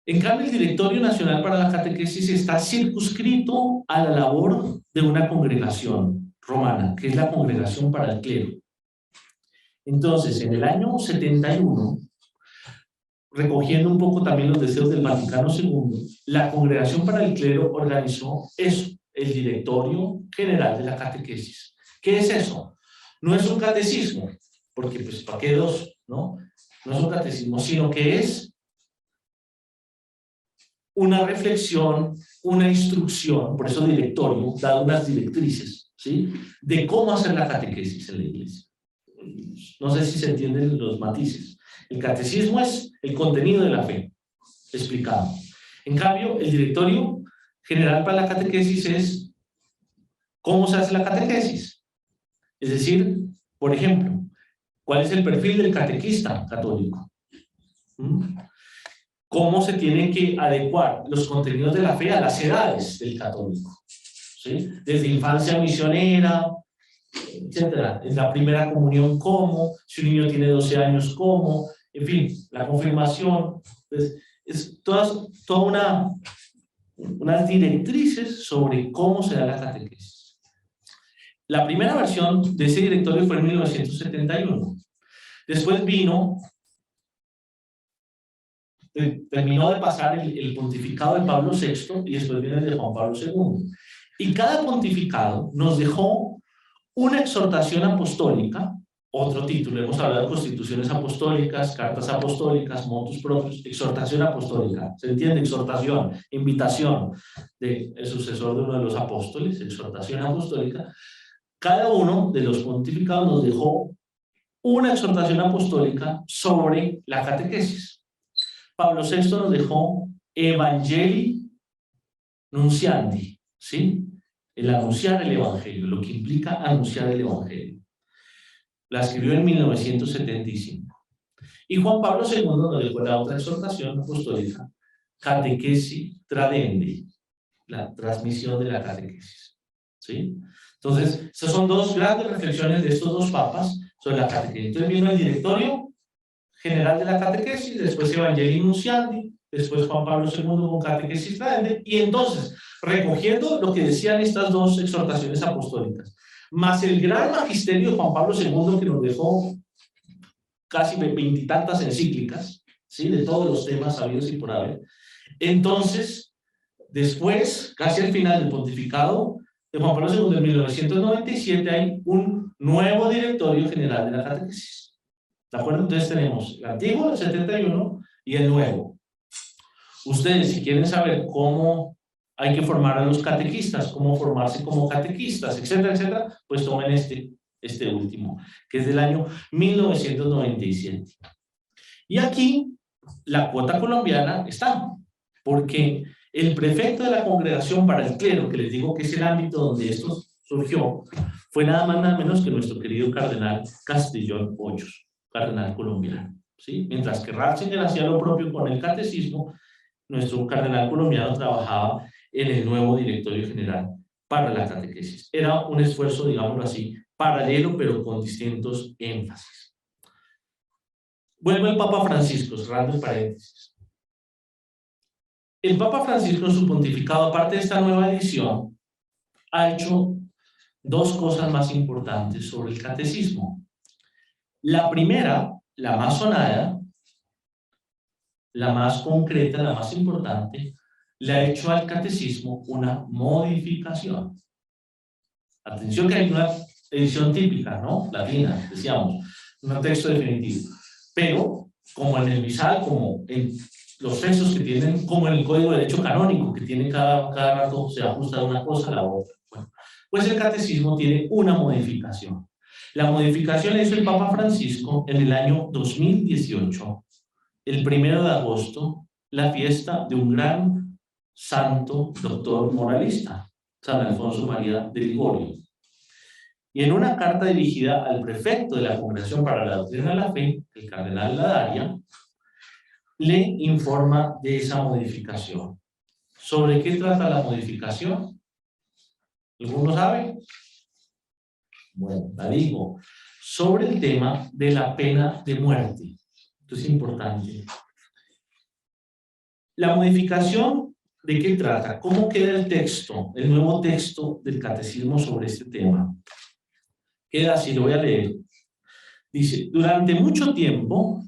En cambio, el Directorio Nacional para la Catequesis está circunscrito a la labor de una congregación romana, que es la Congregación para el Clero. Entonces, en el año 71, recogiendo un poco también los deseos del Vaticano II, la Congregación para el Clero organizó eso, el Directorio General de la Catequesis. ¿Qué es eso? No es un catecismo, porque pues ¿para qué dos? ¿No? No es un catecismo, sino que es una reflexión, una instrucción, por eso directorio, da unas directrices, ¿sí? De cómo hacer la catequesis en la iglesia. No sé si se entienden los matices. El catecismo es el contenido de la fe, explicado. En cambio, el directorio general para la catequesis es cómo se hace la catequesis. Es decir, por ejemplo, ¿cuál es el perfil del catequista católico? ¿Cómo se tienen que adecuar los contenidos de la fe a las edades del católico? ¿Sí? Desde infancia misionera, etcétera. En la primera comunión, ¿cómo? Si un niño tiene 12 años, ¿cómo? En fin, la confirmación. Entonces, es toda unas directrices sobre cómo se da la catequesis. La primera versión de ese directorio fue en 1971. Después terminó de pasar el pontificado de Pablo VI y después viene el de Juan Pablo II. Y cada pontificado nos dejó una exhortación apostólica, otro título, hemos hablado de constituciones apostólicas, cartas apostólicas, motus propios, exhortación apostólica, ¿se entiende? Exhortación, invitación del sucesor de uno de los apóstoles, exhortación apostólica. Cada uno de los pontificados nos dejó una exhortación apostólica sobre la catequesis. Pablo VI nos dejó Evangelii Nunciandi, ¿sí? El anunciar el Evangelio, lo que implica anunciar el Evangelio. La escribió en 1975. Y Juan Pablo II nos dejó la otra exhortación apostólica, Catequesis Tradendi, la transmisión de la catequesis, ¿sí? Entonces, estas son dos grandes reflexiones de estos dos papas sobre la catequesis. Entonces vino el directorio general de la catequesis, después Evangelii Nunciandi, después Juan Pablo II con Catequesis Tradendi, y entonces, recogiendo lo que decían estas dos exhortaciones apostólicas, más el gran magisterio de Juan Pablo II que nos dejó casi 20 y tantas encíclicas, ¿sí? De todos los temas sabidos y por haber. Entonces, después, casi al final del pontificado de Juan Pablo II en 1997, hay un nuevo directorio general de la catequesis. ¿De acuerdo? Entonces tenemos el antiguo, el 71, y el nuevo. Ustedes, si quieren saber cómo hay que formar a los catequistas, cómo formarse como catequistas, etcétera, etcétera, pues tomen este último, que es del año 1997. Y aquí la cuota colombiana está, porque El prefecto de la congregación para el clero, que les digo que es el ámbito donde esto surgió, fue nada más nada menos que nuestro querido cardenal Castellón Hoyos, cardenal colombiano, ¿sí? Mientras que Ratzinger hacía lo propio con el catecismo, nuestro cardenal colombiano trabajaba en el nuevo directorio general para la catequesis. Era un esfuerzo, digámoslo así, paralelo, pero con distintos énfasis. Vuelvo al Papa Francisco, cerrando el paréntesis. El Papa Francisco, en su pontificado, aparte de esta nueva edición, ha hecho dos cosas más importantes sobre el catecismo. La primera, la más sonada, la más concreta, la más importante, le ha hecho al catecismo una modificación. Atención que hay una edición típica, ¿no? Latina, decíamos, un texto definitivo. Pero, como en el misal, como en los textos que tienen, como en el Código de Derecho Canónico, que tiene cada rato, se ajusta de una cosa a la otra. Bueno, pues el catecismo tiene una modificación. La modificación la hizo el Papa Francisco en el año 2018, el 1 de agosto, la fiesta de un gran santo doctor moralista, San Alfonso María de Ligorio. Y en una carta dirigida al prefecto de la Congregación para la Doctrina de la Fe, el cardenal Ladaria, le informa de esa modificación. ¿Sobre qué trata la modificación? ¿Alguno sabe? Bueno, la digo. Sobre el tema de la pena de muerte. Esto es importante. La modificación, ¿de qué trata? ¿Cómo queda el texto, el nuevo texto del catecismo sobre este tema? Queda así, lo voy a leer. Dice, durante mucho tiempo,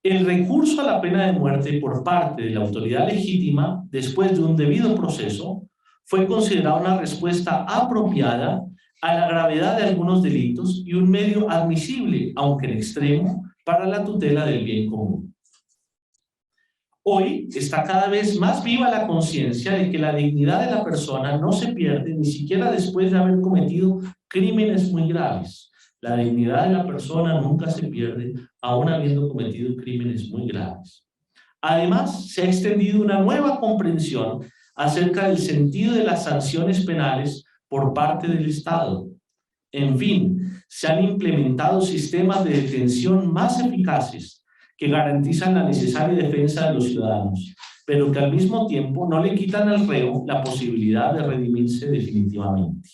el recurso a la pena de muerte por parte de la autoridad legítima, después de un debido proceso, fue considerada una respuesta apropiada a la gravedad de algunos delitos y un medio admisible, aunque en extremo, para la tutela del bien común. Hoy está cada vez más viva la conciencia de que la dignidad de la persona no se pierde ni siquiera después de haber cometido crímenes muy graves. La dignidad de la persona nunca se pierde, aun habiendo cometido crímenes muy graves. Además, se ha extendido una nueva comprensión acerca del sentido de las sanciones penales por parte del Estado. En fin, se han implementado sistemas de detención más eficaces que garantizan la necesaria defensa de los ciudadanos, pero que al mismo tiempo no le quitan al reo la posibilidad de redimirse definitivamente.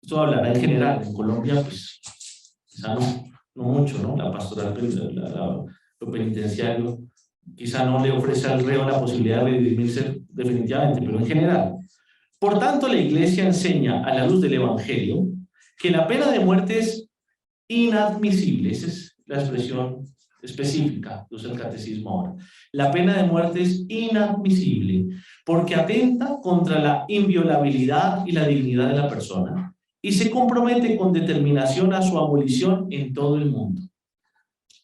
Esto hablará en general. En Colombia, pues, quizá no mucho, ¿no? La pastoral, lo penitenciario, quizá no le ofrece al reo la posibilidad de redimirse definitivamente, pero en general. Por tanto, la Iglesia enseña a la luz del Evangelio que la pena de muerte es inadmisible. Esa es la expresión específica que usa el catecismo ahora. La pena de muerte es inadmisible porque atenta contra la inviolabilidad y la dignidad de la persona y se compromete con determinación a su abolición en todo el mundo.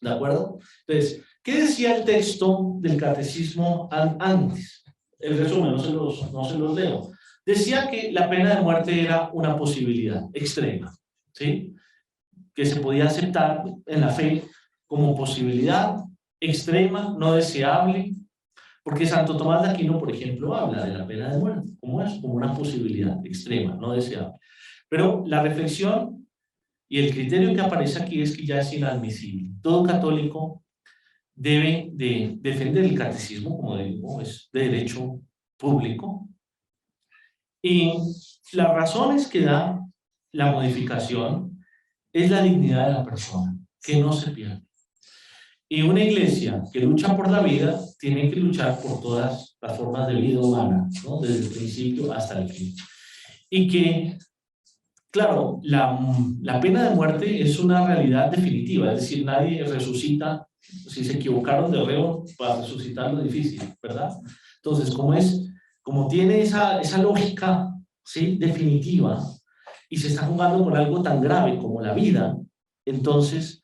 ¿De acuerdo? Entonces, ¿qué decía el texto del catecismo antes? El resumen, no se los leo. Decía que la pena de muerte era una posibilidad extrema, ¿sí? Que se podía aceptar en la fe como posibilidad extrema, no deseable, porque Santo Tomás de Aquino, por ejemplo, habla de la pena de muerte, como es, como una posibilidad extrema, no deseable. Pero la reflexión y el criterio que aparece aquí es que ya es inadmisible. Todo católico debe de defender el catecismo, como digo, es de derecho público. Y las razones que da la modificación es la dignidad de la persona, que no se pierde. Y una iglesia que lucha por la vida tiene que luchar por todas las formas de vida humana, ¿no? Desde el principio hasta el fin. Y que, claro, la pena de muerte es una realidad definitiva, es decir, nadie resucita, si se equivocaron de reo, para resucitar lo difícil, ¿verdad? Entonces, como tiene esa lógica, ¿sí?, definitiva, y se está jugando con algo tan grave como la vida, entonces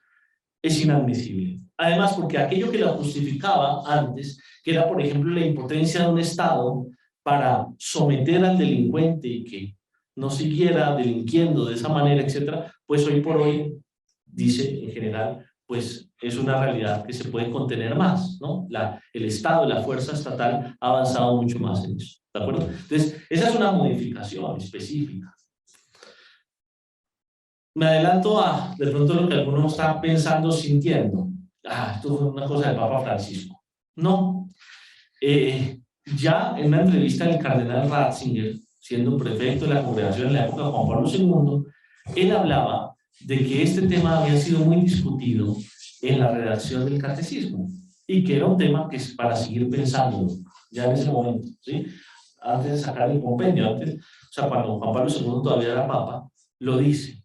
es inadmisible. Además, porque aquello que la justificaba antes, que era, por ejemplo, la impotencia de un Estado para someter al delincuente y que no siguiera delinquiendo de esa manera, etcétera, pues hoy por hoy, dice en general, pues es una realidad que se puede contener más, ¿no? El Estado, la fuerza estatal ha avanzado mucho más en eso, ¿de acuerdo? Entonces, esa es una modificación específica. Me adelanto a, de pronto, lo que algunos están pensando, sintiendo. Esto fue una cosa del Papa Francisco. No. Ya en una entrevista del cardenal Ratzinger, siendo prefecto de la congregación en la época de Juan Pablo II, él hablaba de que este tema había sido muy discutido en la redacción del catecismo y que era un tema que es para seguir pensándolo ya en ese momento, ¿sí? Antes de sacar el compendio, o sea, cuando Juan Pablo II todavía era papa, lo dice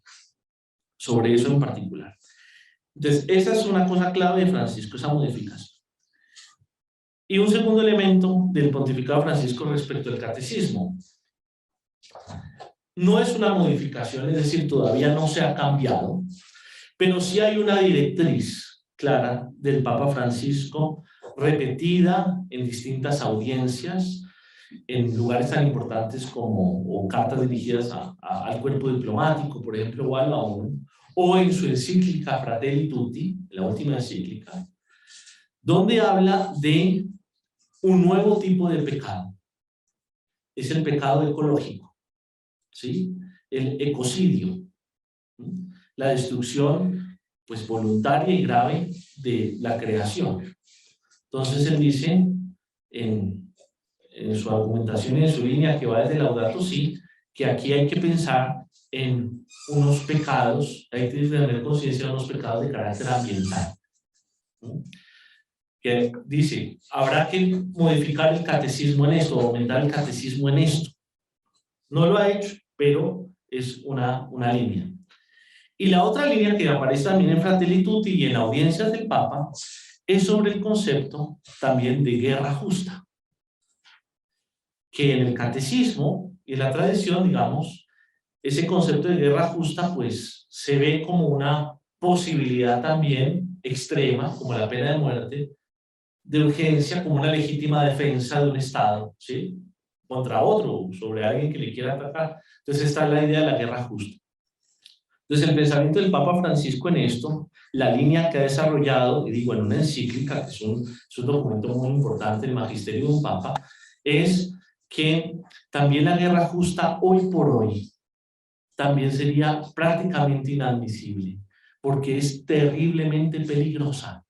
sobre eso en particular. Entonces, esa es una cosa clave de Francisco, esa modificación. Y un segundo elemento del pontificado Francisco respecto al catecismo. No es una modificación, es decir, todavía no se ha cambiado, pero sí hay una directriz clara del Papa Francisco, repetida en distintas audiencias, en lugares tan importantes como, o cartas dirigidas al cuerpo diplomático, por ejemplo, o a la ONU, o en su encíclica Fratelli Tutti, la última encíclica, donde habla de un nuevo tipo de pecado. Es el pecado ecológico, ¿sí? El ecocidio, ¿sí? La destrucción, pues, voluntaria y grave de la creación. Entonces él dice, en su argumentación y en su línea que va desde Laudato Si, que aquí hay que pensar en unos pecados, hay que tener conciencia de unos pecados de carácter ambiental, ¿sí? Que dice, habrá que modificar el catecismo en esto, aumentar el catecismo en esto. No lo ha hecho, pero es una línea. Y la otra línea que aparece también en Fratelli Tutti y en audiencias del Papa es sobre el concepto también de guerra justa, que en el catecismo y en la tradición, digamos, ese concepto de guerra justa pues se ve como una posibilidad también extrema, como la pena de muerte, de urgencia, como una legítima defensa de un Estado, ¿sí? Contra otro, sobre alguien que le quiera atacar. Entonces está la idea de la guerra justa. Entonces el pensamiento del Papa Francisco en esto, la línea que ha desarrollado, y digo en una encíclica, que es un documento muy importante, el Magisterio de un Papa, es que también la guerra justa hoy por hoy también sería prácticamente inadmisible, porque es terriblemente peligrosa.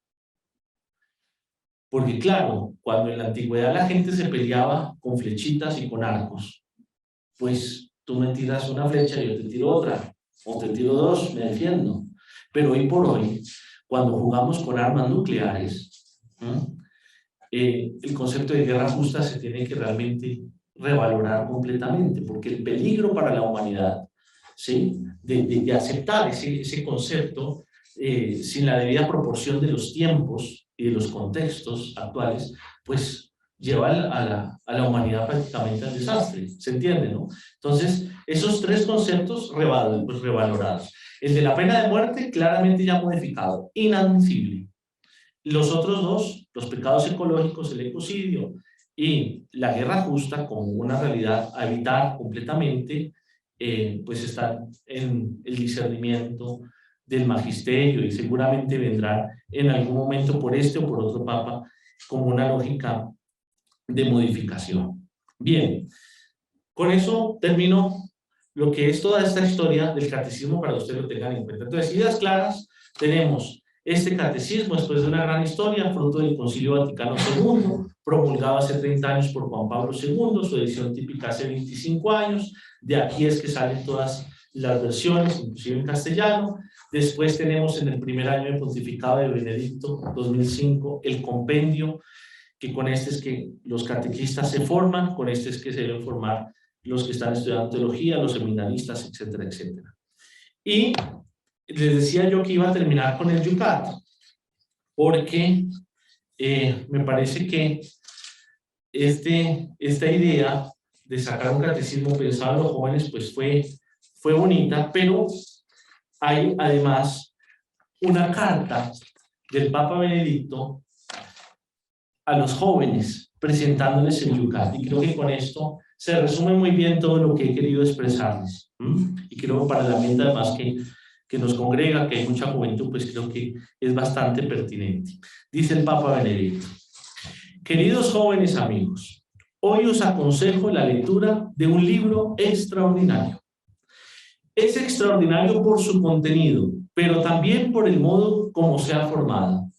Porque claro, cuando en la antigüedad la gente se peleaba con flechitas y con arcos, pues tú me tiras una flecha y yo te tiro otra, o te tiro dos, me defiendo. Pero hoy por hoy, cuando jugamos con armas nucleares, el concepto de guerra justa se tiene que realmente revalorar completamente, porque el peligro para la humanidad, ¿sí? de aceptar ese concepto sin la debida proporción de los tiempos y de los contextos actuales, pues lleva a la humanidad prácticamente al desastre, ¿se entiende, no? Entonces, esos tres conceptos revalorados. El de la pena de muerte, claramente ya modificado, inadmisible. Los otros dos, los pecados ecológicos, el ecocidio y la guerra justa, como una realidad a evitar completamente, pues están en el discernimiento del magisterio y seguramente vendrán en algún momento por este o por otro papa como una lógica de modificación. Bien, con eso termino lo que es toda esta historia del catecismo para que ustedes lo tengan en cuenta. Entonces, ideas claras, tenemos este catecismo después de una gran historia, fruto del Concilio Vaticano II, promulgado hace 30 años por Juan Pablo II, su edición típica hace 25 años, de aquí es que salen todas las versiones, inclusive en castellano. Después tenemos en el primer año de pontificado de Benedicto, 2005, el compendio, que con este es que los catequistas se forman, con este es que se deben formar los que están estudiando teología, los seminaristas, etcétera, etcétera. Y les decía yo que iba a terminar con el Yucat, porque me parece que esta idea de sacar un catecismo pensado en los jóvenes pues fue bonita, pero hay además una carta del Papa Benedicto a los jóvenes presentándoles el Yucat, y creo que con esto se resume muy bien todo lo que he querido expresarles, y creo para la mente además que que nos congrega, que hay mucha juventud, pues creo que es bastante pertinente. Dice el Papa Benedicto: queridos jóvenes amigos, hoy os aconsejo la lectura de un libro extraordinario. Es extraordinario por su contenido, pero también por el modo como se ha formado,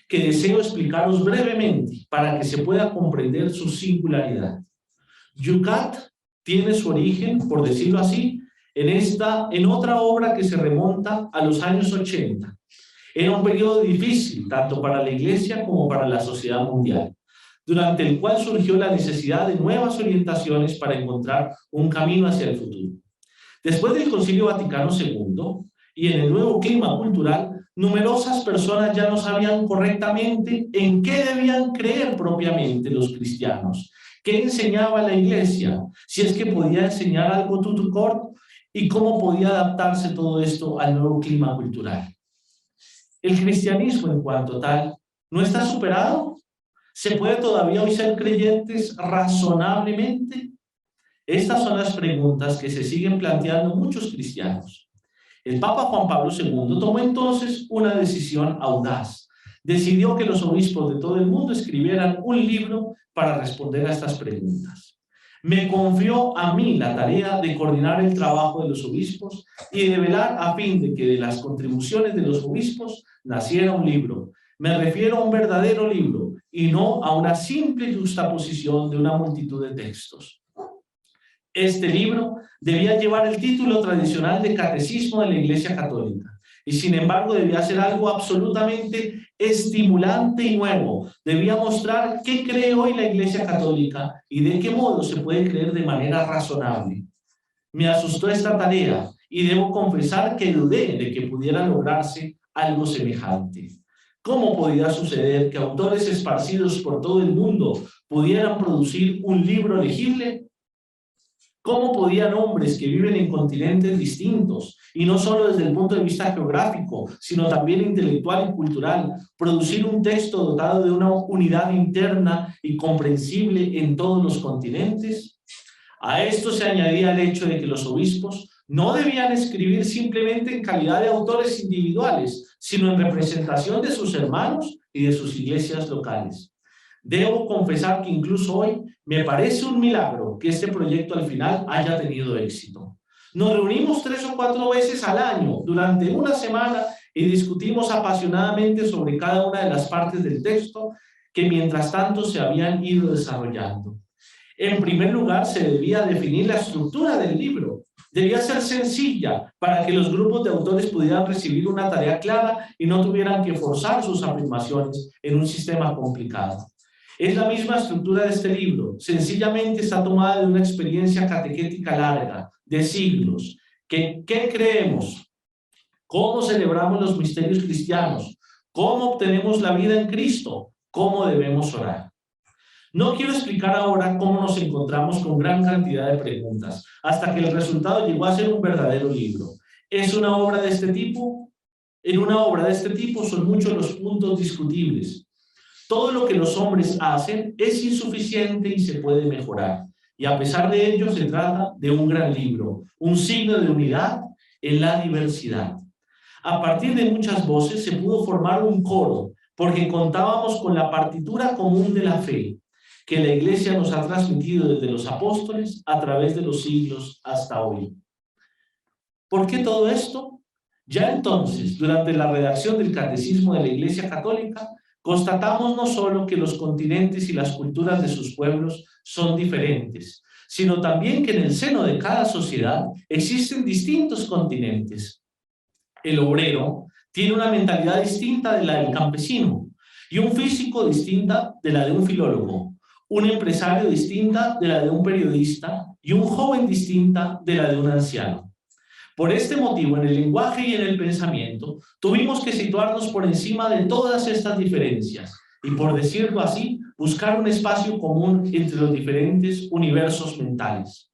que deseo explicaros brevemente para que se pueda comprender su singularidad. Yucat tiene su origen, por decirlo así, en otra obra que se remonta a los años 80. Era un periodo difícil, tanto para la Iglesia como para la sociedad mundial, durante el cual surgió la necesidad de nuevas orientaciones para encontrar un camino hacia el futuro. Después del Concilio Vaticano II y en el nuevo clima cultural, numerosas personas ya no sabían correctamente en qué debían creer propiamente los cristianos, qué enseñaba la Iglesia, si es que podía enseñar algo tutu cort y cómo podía adaptarse todo esto al nuevo clima cultural. ¿El cristianismo en cuanto tal no está superado? ¿Se puede todavía hoy ser creyentes razonablemente? Estas son las preguntas que se siguen planteando muchos cristianos. El Papa Juan Pablo II tomó entonces una decisión audaz. Decidió que los obispos de todo el mundo escribieran un libro para responder a estas preguntas. Me confió a mí la tarea de coordinar el trabajo de los obispos y de velar a fin de que de las contribuciones de los obispos naciera un libro. Me refiero a un verdadero libro y no a una simple juxtaposición de una multitud de textos. Este libro debía llevar el título tradicional de Catecismo de la Iglesia Católica y sin embargo debía ser algo absolutamente estimulante y nuevo. Debía mostrar qué cree hoy la Iglesia Católica y de qué modo se puede creer de manera razonable. Me asustó esta tarea y debo confesar que dudé de que pudiera lograrse algo semejante. ¿Cómo podía suceder que autores esparcidos por todo el mundo pudieran producir un libro legible? ¿Cómo podían hombres que viven en continentes distintos, y no solo desde el punto de vista geográfico, sino también intelectual y cultural, producir un texto dotado de una unidad interna y comprensible en todos los continentes? A esto se añadía el hecho de que los obispos no debían escribir simplemente en calidad de autores individuales, sino en representación de sus hermanos y de sus iglesias locales. Debo confesar que incluso hoy me parece un milagro que este proyecto al final haya tenido éxito. Nos reunimos 3 o 4 veces al año durante una semana y discutimos apasionadamente sobre cada una de las partes del texto que mientras tanto se habían ido desarrollando. En primer lugar, se debía definir la estructura del libro. Debía ser sencilla para que los grupos de autores pudieran recibir una tarea clara y no tuvieran que forzar sus afirmaciones en un sistema complicado. Es la misma estructura de este libro, sencillamente está tomada de una experiencia catequética larga, de siglos. ¿Qué creemos? ¿Cómo celebramos los misterios cristianos? ¿Cómo obtenemos la vida en Cristo? ¿Cómo debemos orar? No quiero explicar ahora cómo nos encontramos con gran cantidad de preguntas, hasta que el resultado llegó a ser un verdadero libro. ¿Es una obra de este tipo? En una obra de este tipo son muchos los puntos discutibles. Todo lo que los hombres hacen es insuficiente y se puede mejorar. Y a pesar de ello se trata de un gran libro, un signo de unidad en la diversidad. A partir de muchas voces se pudo formar un coro, porque contábamos con la partitura común de la fe, que la Iglesia nos ha transmitido desde los apóstoles a través de los siglos hasta hoy. ¿Por qué todo esto? Ya entonces, durante la redacción del Catecismo de la Iglesia Católica, constatamos no solo que los continentes y las culturas de sus pueblos son diferentes, sino también que en el seno de cada sociedad existen distintos continentes. El obrero tiene una mentalidad distinta de la del campesino, y un físico distinta de la de un filólogo, un empresario distinta de la de un periodista, y un joven distinta de la de un anciano. Por este motivo, en el lenguaje y en el pensamiento, tuvimos que situarnos por encima de todas estas diferencias y, por decirlo así, buscar un espacio común entre los diferentes universos mentales.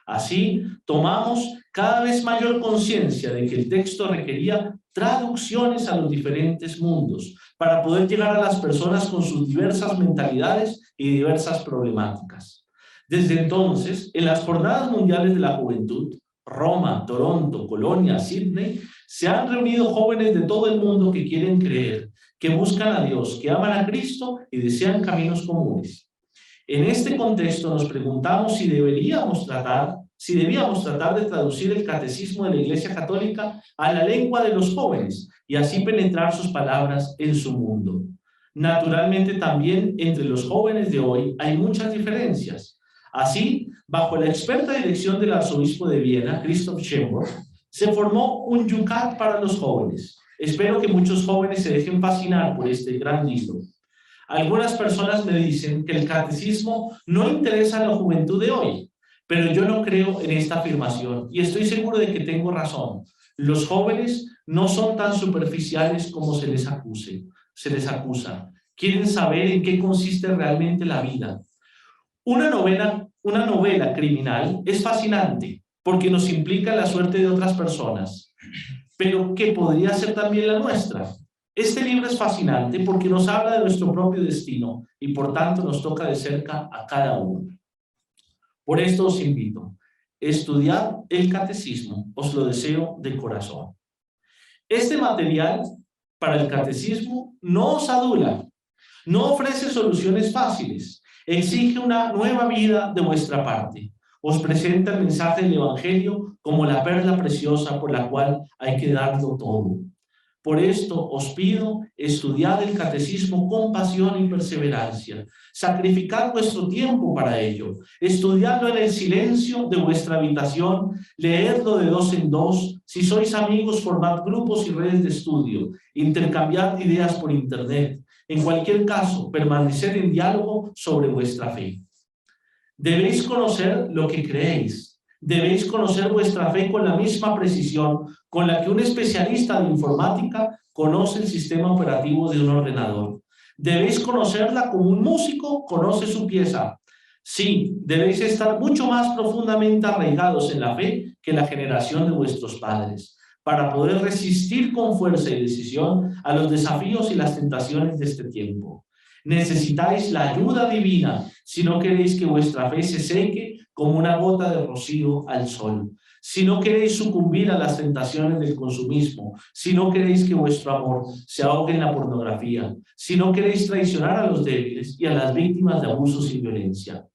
Así, tomamos cada vez mayor conciencia de que el texto requería traducciones a los diferentes mundos para poder llegar a las personas con sus diversas mentalidades y diversas problemáticas. Desde entonces, en las Jornadas Mundiales de la Juventud, Roma, Toronto, Colonia, Sydney, Se han reunido jóvenes de todo el mundo que quieren creer, que buscan a Dios, que aman a Cristo y desean caminos comunes. En este contexto nos preguntamos si debíamos tratar de traducir el catecismo de la Iglesia Católica a la lengua de los jóvenes y así penetrar sus palabras en su mundo. Naturalmente, también entre los jóvenes de hoy hay muchas diferencias. Así, bajo la experta dirección del arzobispo de Viena, Christoph Schönborn, se formó un Yucat para los jóvenes. Espero que muchos jóvenes se dejen fascinar por este gran libro. Algunas personas me dicen que el catecismo no interesa a la juventud de hoy, pero yo no creo en esta afirmación y estoy seguro de que tengo razón. Los jóvenes no son tan superficiales como se les acusa. Quieren saber en qué consiste realmente la vida. Una novela criminal es fascinante porque nos implica la suerte de otras personas, pero que podría ser también la nuestra. Este libro es fascinante porque nos habla de nuestro propio destino y por tanto nos toca de cerca a cada uno. Por esto os invito, estudiad el catecismo, os lo deseo de corazón. Este material para el catecismo no os adula, no ofrece soluciones fáciles, exige una nueva vida de vuestra parte. Os presenta el mensaje del Evangelio como la perla preciosa por la cual hay que darlo todo. Por esto os pido, estudiad el catecismo con pasión y perseverancia. Sacrificad vuestro tiempo para ello. Estudiadlo en el silencio de vuestra habitación. Leedlo de 2 en 2. Si sois amigos, formad grupos y redes de estudio. Intercambiad ideas por internet. En cualquier caso, permaneced en diálogo sobre vuestra fe. Debéis conocer lo que creéis. Debéis conocer vuestra fe con la misma precisión con la que un especialista de informática conoce el sistema operativo de un ordenador. Debéis conocerla como un músico conoce su pieza. Sí, debéis estar mucho más profundamente arraigados en la fe que la generación de vuestros padres, para poder resistir con fuerza y decisión a los desafíos y las tentaciones de este tiempo. Necesitáis la ayuda divina si no queréis que vuestra fe se seque como una gota de rocío al sol. Si no queréis sucumbir a las tentaciones del consumismo, si no queréis que vuestro amor se ahogue en la pornografía, si no queréis traicionar a los débiles y a las víctimas de abusos y violencia.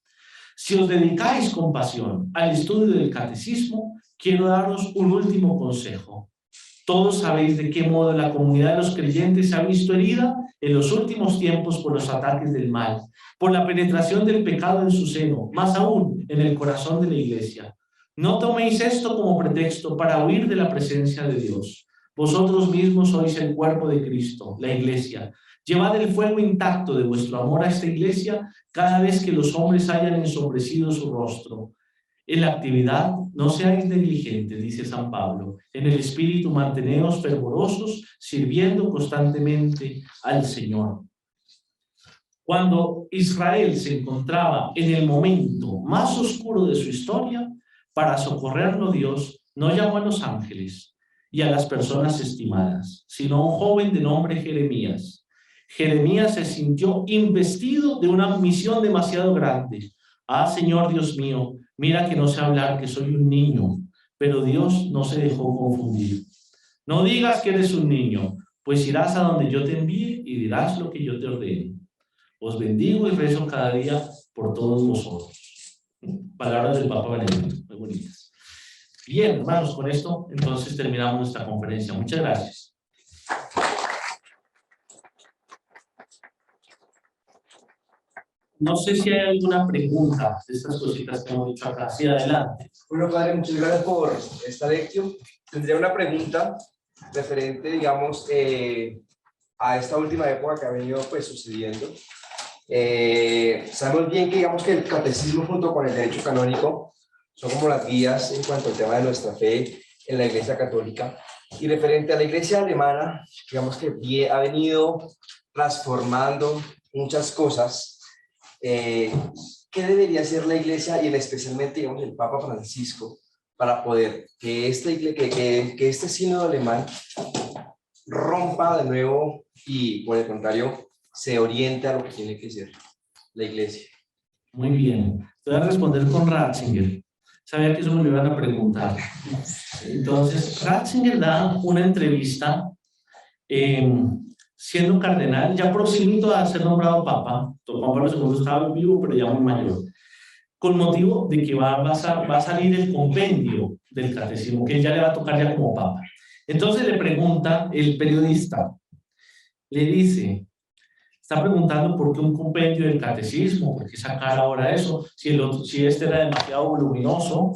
Si os dedicáis con pasión al estudio del catecismo, quiero daros un último consejo. Todos sabéis de qué modo la comunidad de los creyentes se ha visto herida en los últimos tiempos por los ataques del mal, por la penetración del pecado en su seno, más aún en el corazón de la Iglesia. No toméis esto como pretexto para huir de la presencia de Dios. Vosotros mismos sois el cuerpo de Cristo, la Iglesia. Llevad el fuego intacto de vuestro amor a esta Iglesia cada vez que los hombres hayan ensombrecido su rostro. En la actividad no seáis negligentes, dice San Pablo. En el espíritu manteneos fervorosos, sirviendo constantemente al Señor. Cuando Israel se encontraba en el momento más oscuro de su historia, para socorrerlo Dios no llamó a los ángeles y a las personas estimadas, sino a un joven de nombre Jeremías. Jeremías se sintió investido de una misión demasiado grande. Ah, Señor Dios mío, mira que no sé hablar, que soy un niño. Pero Dios no se dejó confundir. No digas que eres un niño, pues irás a donde yo te envíe y dirás lo que yo te ordene. Os bendigo y rezo cada día por todos vosotros. Palabras del Papa Benedicto, muy bonitas. Bien, hermanos, con esto entonces terminamos nuestra conferencia. Muchas gracias. No sé si hay alguna pregunta de estas cositas que hemos dicho acá. Sí, adelante. Bueno, padre, muchas gracias por esta lección. Tendría una pregunta referente, digamos, a esta última época que ha venido pues sucediendo. Sabemos bien que, digamos, que el catecismo junto con el derecho canónico son como las guías en cuanto al tema de nuestra fe en la Iglesia Católica. Y referente a la Iglesia alemana, digamos que ha venido transformando muchas cosas. ¿Qué debería hacer la Iglesia y especialmente, digamos, el Papa Francisco para poder que este sínodo alemán rompa de nuevo y, por el contrario, se oriente a lo que tiene que ser la Iglesia? Muy bien. Te voy a responder con Ratzinger. Sabía que eso me lo iban a preguntar. Entonces, Ratzinger da una entrevista siendo cardenal, ya próximo a ser nombrado papa. Juan Pablo II estaba vivo, pero ya muy mayor, con motivo de que va a salir el compendio del catecismo, que ya le va a tocar ya como papa. Entonces le pregunta el periodista, le dice, está preguntando por qué un compendio del catecismo, por qué sacar ahora eso, si este era demasiado voluminoso.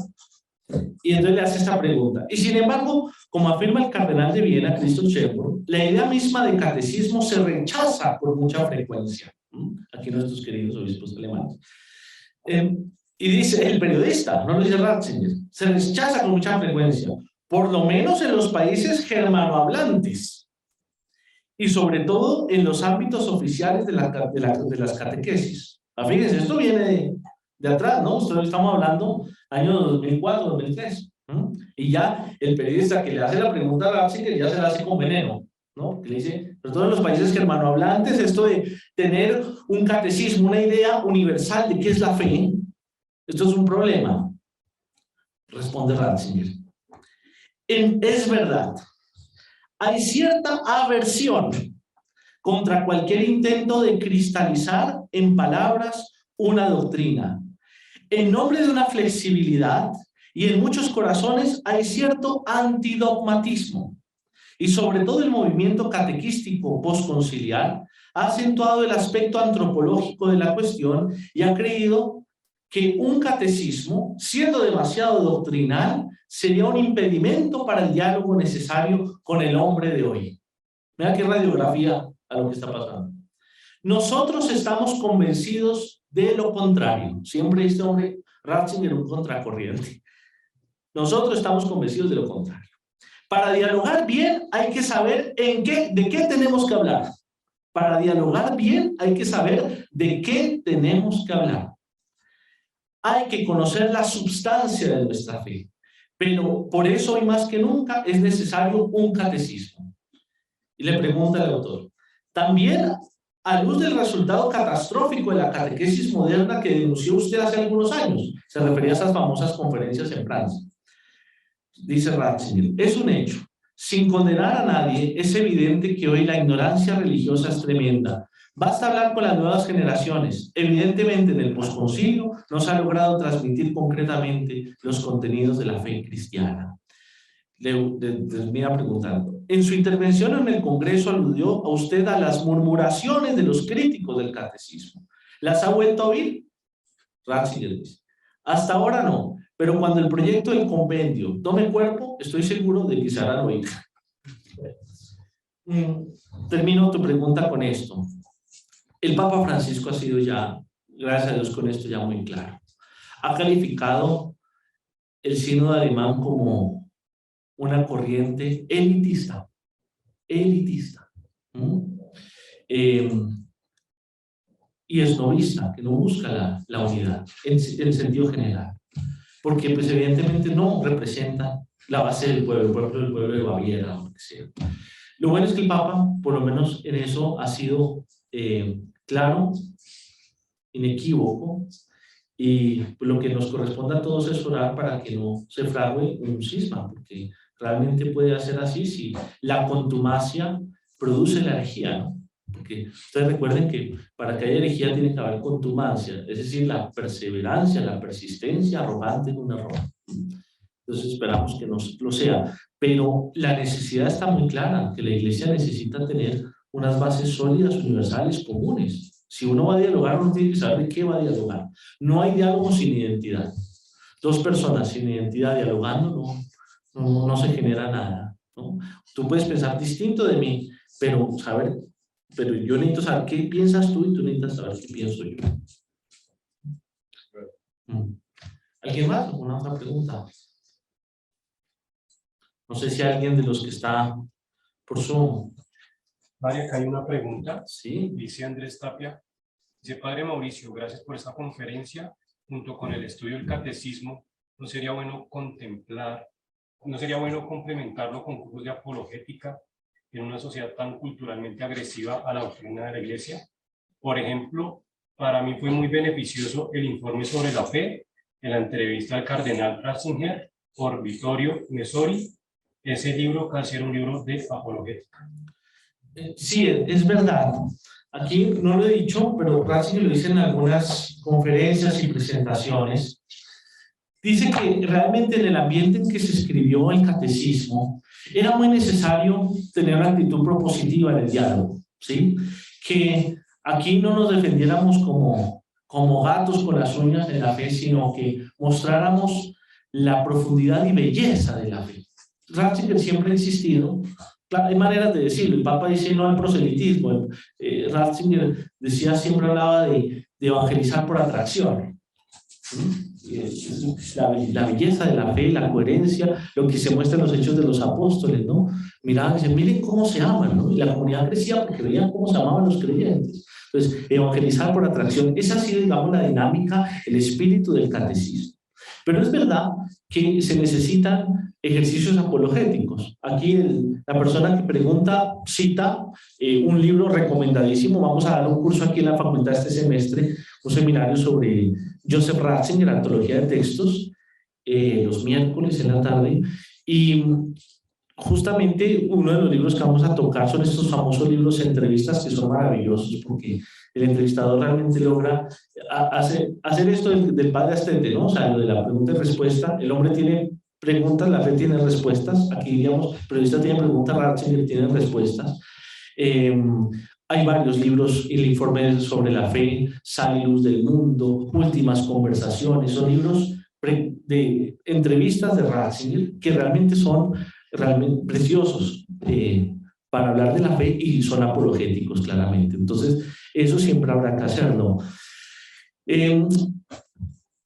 Y entonces le hace esta pregunta. Y sin embargo, como afirma el cardenal de Viena, Christoph Schönborn, la idea misma del catecismo se rechaza por mucha frecuencia. Aquí nuestros queridos obispos alemanes. Y dice el periodista, no lo dice Ratzinger, se rechaza con mucha frecuencia, por lo menos en los países germanohablantes y sobre todo en los ámbitos oficiales de las catequesis. Fíjense, esto viene de atrás, ¿no? Estamos hablando año 2004, 2003. Y ya el periodista que le hace la pregunta a Ratzinger ya se la hace con veneno, ¿no? Que le dice, sobre todo en los países germanohablantes, esto de tener un catecismo, una idea universal de qué es la fe, esto es un problema. Responde Ratzinger. Es verdad, hay cierta aversión contra cualquier intento de cristalizar en palabras una doctrina. En nombre de una flexibilidad, y en muchos corazones hay cierto antidogmatismo. Y sobre todo el movimiento catequístico postconciliar ha acentuado el aspecto antropológico de la cuestión y ha creído que un catecismo, siendo demasiado doctrinal, sería un impedimento para el diálogo necesario con el hombre de hoy. Mira qué radiografía a lo que está pasando. Nosotros estamos convencidos de lo contrario. Siempre este hombre, Ratzinger, un contracorriente. Nosotros estamos convencidos de lo contrario. Para dialogar bien hay que saber de qué tenemos que hablar. Para dialogar bien hay que saber de qué tenemos que hablar. Hay que conocer la sustancia de nuestra fe. Pero por eso hoy más que nunca es necesario un catecismo. Y le pregunta el autor, también a luz del resultado catastrófico de la catequesis moderna que denunció usted hace algunos años, se refería a esas famosas conferencias en Francia. Dice Ratzinger, es un hecho. Sin condenar a nadie, es evidente que hoy la ignorancia religiosa es tremenda. Basta hablar con las nuevas generaciones. Evidentemente, en el posconcilio no se ha logrado transmitir concretamente los contenidos de la fe cristiana. Termina preguntando. En su intervención en el Congreso aludió a usted a las murmuraciones de los críticos del catecismo. ¿Las ha vuelto a oír? Ratzinger dice. Hasta ahora no. Pero cuando el proyecto del compendio tome cuerpo, estoy seguro de que se hará oír. Termino tu pregunta con esto. El Papa Francisco ha sido ya, gracias a Dios, con esto ya muy claro. Ha calificado el sínodo alemán como una corriente elitista. Elitista. Y esnovista, que no busca la unidad en sentido general. Porque pues evidentemente no representa la base del pueblo, el pueblo de Baviera o lo que sea. Lo bueno es que el Papa, por lo menos en eso, ha sido claro, inequívoco, y lo que nos corresponde a todos es orar para que no se frague un cisma, porque realmente puede ser así si la contumacia produce la herejía, ¿no? Porque ustedes recuerden que para que haya herejía tiene que haber contumacia, es decir, la perseverancia, la persistencia arrogante en un error. Entonces esperamos que no lo sea, pero la necesidad está muy clara, que la Iglesia necesita tener unas bases sólidas, universales, comunes. Si uno va a dialogar, uno tiene que saber de qué va a dialogar. No hay diálogo sin identidad. Dos personas sin identidad dialogando no se genera nada, ¿no? Tú puedes pensar distinto de mí, pero yo necesito saber qué piensas tú y tú necesitas saber qué pienso yo. ¿Alguien más? ¿Alguna otra pregunta? No sé si alguien de los que está por Zoom. Vale, acá hay una pregunta. Sí. Dice Andrés Tapia. Dice, Padre Mauricio, gracias por esta conferencia. Junto con el estudio del catecismo, ¿no sería bueno complementarlo con cursos de apologética en una sociedad tan culturalmente agresiva a la doctrina de la Iglesia? Por ejemplo, para mí fue muy beneficioso el informe sobre la fe en la entrevista al cardenal Ratzinger por Vittorio Messori. Ese libro casi era un libro de apologética. Sí, es verdad. Aquí no lo he dicho, pero Ratzinger lo dice en algunas conferencias y presentaciones. Dice que realmente en el ambiente en que se escribió el catecismo era muy necesario tener una actitud propositiva en el diálogo, ¿sí? Que aquí no nos defendiéramos como gatos con las uñas de la fe, sino que mostráramos la profundidad y belleza de la fe. Ratzinger siempre ha insistido, hay maneras de decirlo, el Papa dice no al proselitismo, Ratzinger decía, siempre hablaba de evangelizar por atracción. La belleza de la fe, la coherencia, lo que se muestra en los hechos de los apóstoles, ¿no? Miraban y dicen, miren cómo se aman, ¿no? Y la comunidad crecía porque veían cómo se amaban los creyentes. Entonces, evangelizar por atracción, esa ha sido, digamos, la dinámica, el espíritu del catecismo. Pero es verdad que se necesitan ejercicios apologéticos. Aquí la persona que pregunta cita un libro recomendadísimo. Vamos a dar un curso aquí en la facultad este semestre, un seminario sobre Joseph Ratzinger, antología de textos, los miércoles en la tarde. Y justamente uno de los libros que vamos a tocar son estos famosos libros de entrevistas que son maravillosos porque el entrevistador realmente logra hacer esto del padre Astete, ¿no? O sea, lo de la pregunta y respuesta. El hombre tiene preguntas, la fe tiene respuestas. Aquí, digamos, el periodista tiene preguntas, Ratzinger tiene respuestas. Hay varios libros, el informe sobre la fe, Sal y Luz del Mundo, Últimas Conversaciones, son libros de entrevistas de Ratzinger que realmente son preciosos para hablar de la fe y son apologéticos claramente. Entonces, eso siempre habrá que hacerlo.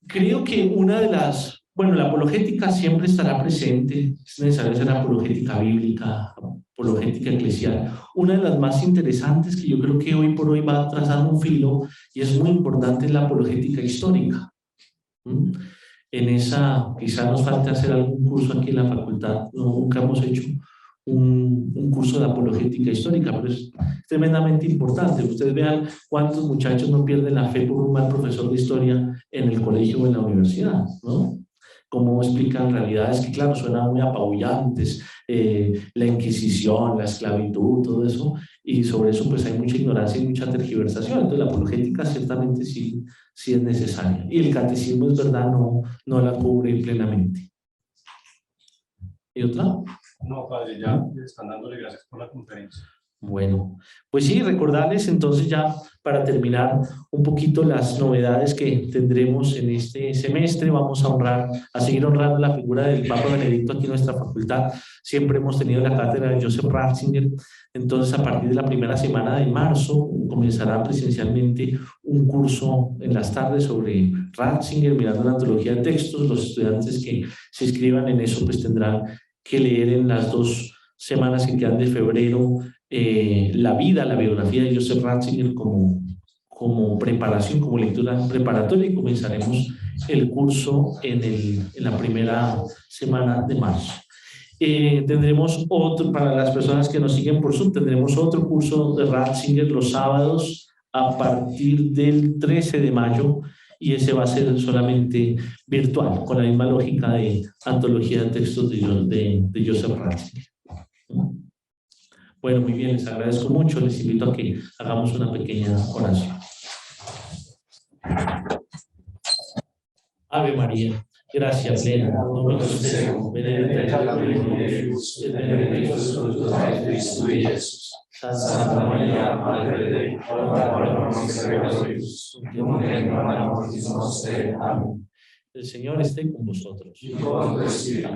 Creo que una de las, bueno, la apologética siempre estará presente, es necesario hacer apologética bíblica, apologética eclesial. Una de las más interesantes que yo creo que hoy por hoy va trazando un filo y es muy importante es la apologética histórica. En esa, quizá nos falte hacer algún curso aquí en la facultad, nunca hemos hecho un curso de apologética histórica, pero es tremendamente importante. Ustedes vean cuántos muchachos no pierden la fe por un mal profesor de historia en el colegio o en la universidad, ¿no? Cómo explican realidades que, claro, suenan muy apabullantes, la Inquisición, la esclavitud, todo eso, y sobre eso pues hay mucha ignorancia y mucha tergiversación. Entonces la apologética ciertamente sí es necesaria. Y el catecismo, es verdad, no la cubre plenamente. ¿Y otra? No, padre, ya están dándole gracias por la conferencia. Bueno, pues sí, recordarles entonces ya para terminar un poquito las novedades que tendremos en este semestre. Vamos a seguir honrando la figura del Papa Benedicto aquí en nuestra facultad. Siempre hemos tenido la cátedra de Joseph Ratzinger. Entonces, a partir de la primera semana de marzo comenzará presencialmente un curso en las tardes sobre Ratzinger, mirando la antología de textos. Los estudiantes que se inscriban en eso pues tendrán que leer en las 2 semanas que quedan de febrero la biografía de Joseph Ratzinger como preparación, como lectura preparatoria, y comenzaremos el curso en la primera semana de marzo. Tendremos otro, para las personas que nos siguen por Zoom, tendremos otro curso de Ratzinger los sábados a partir del 13 de mayo, y ese va a ser solamente virtual, con la misma lógica de antología de textos de Joseph Ratzinger. Bueno, muy bien, les agradezco mucho. Les invito a que hagamos una pequeña oración. Ave María, gracia plena, Dominus tecum, benedicta Deus, et benedictus fructus ventris tui, Jesús. Santa María, Madre de Dios, ora pro nobis peccatoribus, nunc et in hora mortis nostre. Amén. El Señor esté con vosotros. Y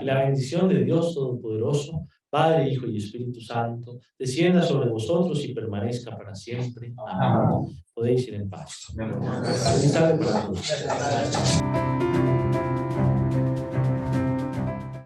la bendición de Dios Todopoderoso, Padre, Hijo y Espíritu Santo, descienda sobre vosotros y permanezca para siempre. Amén. Podéis ir en paz. Feliz tarde para todos.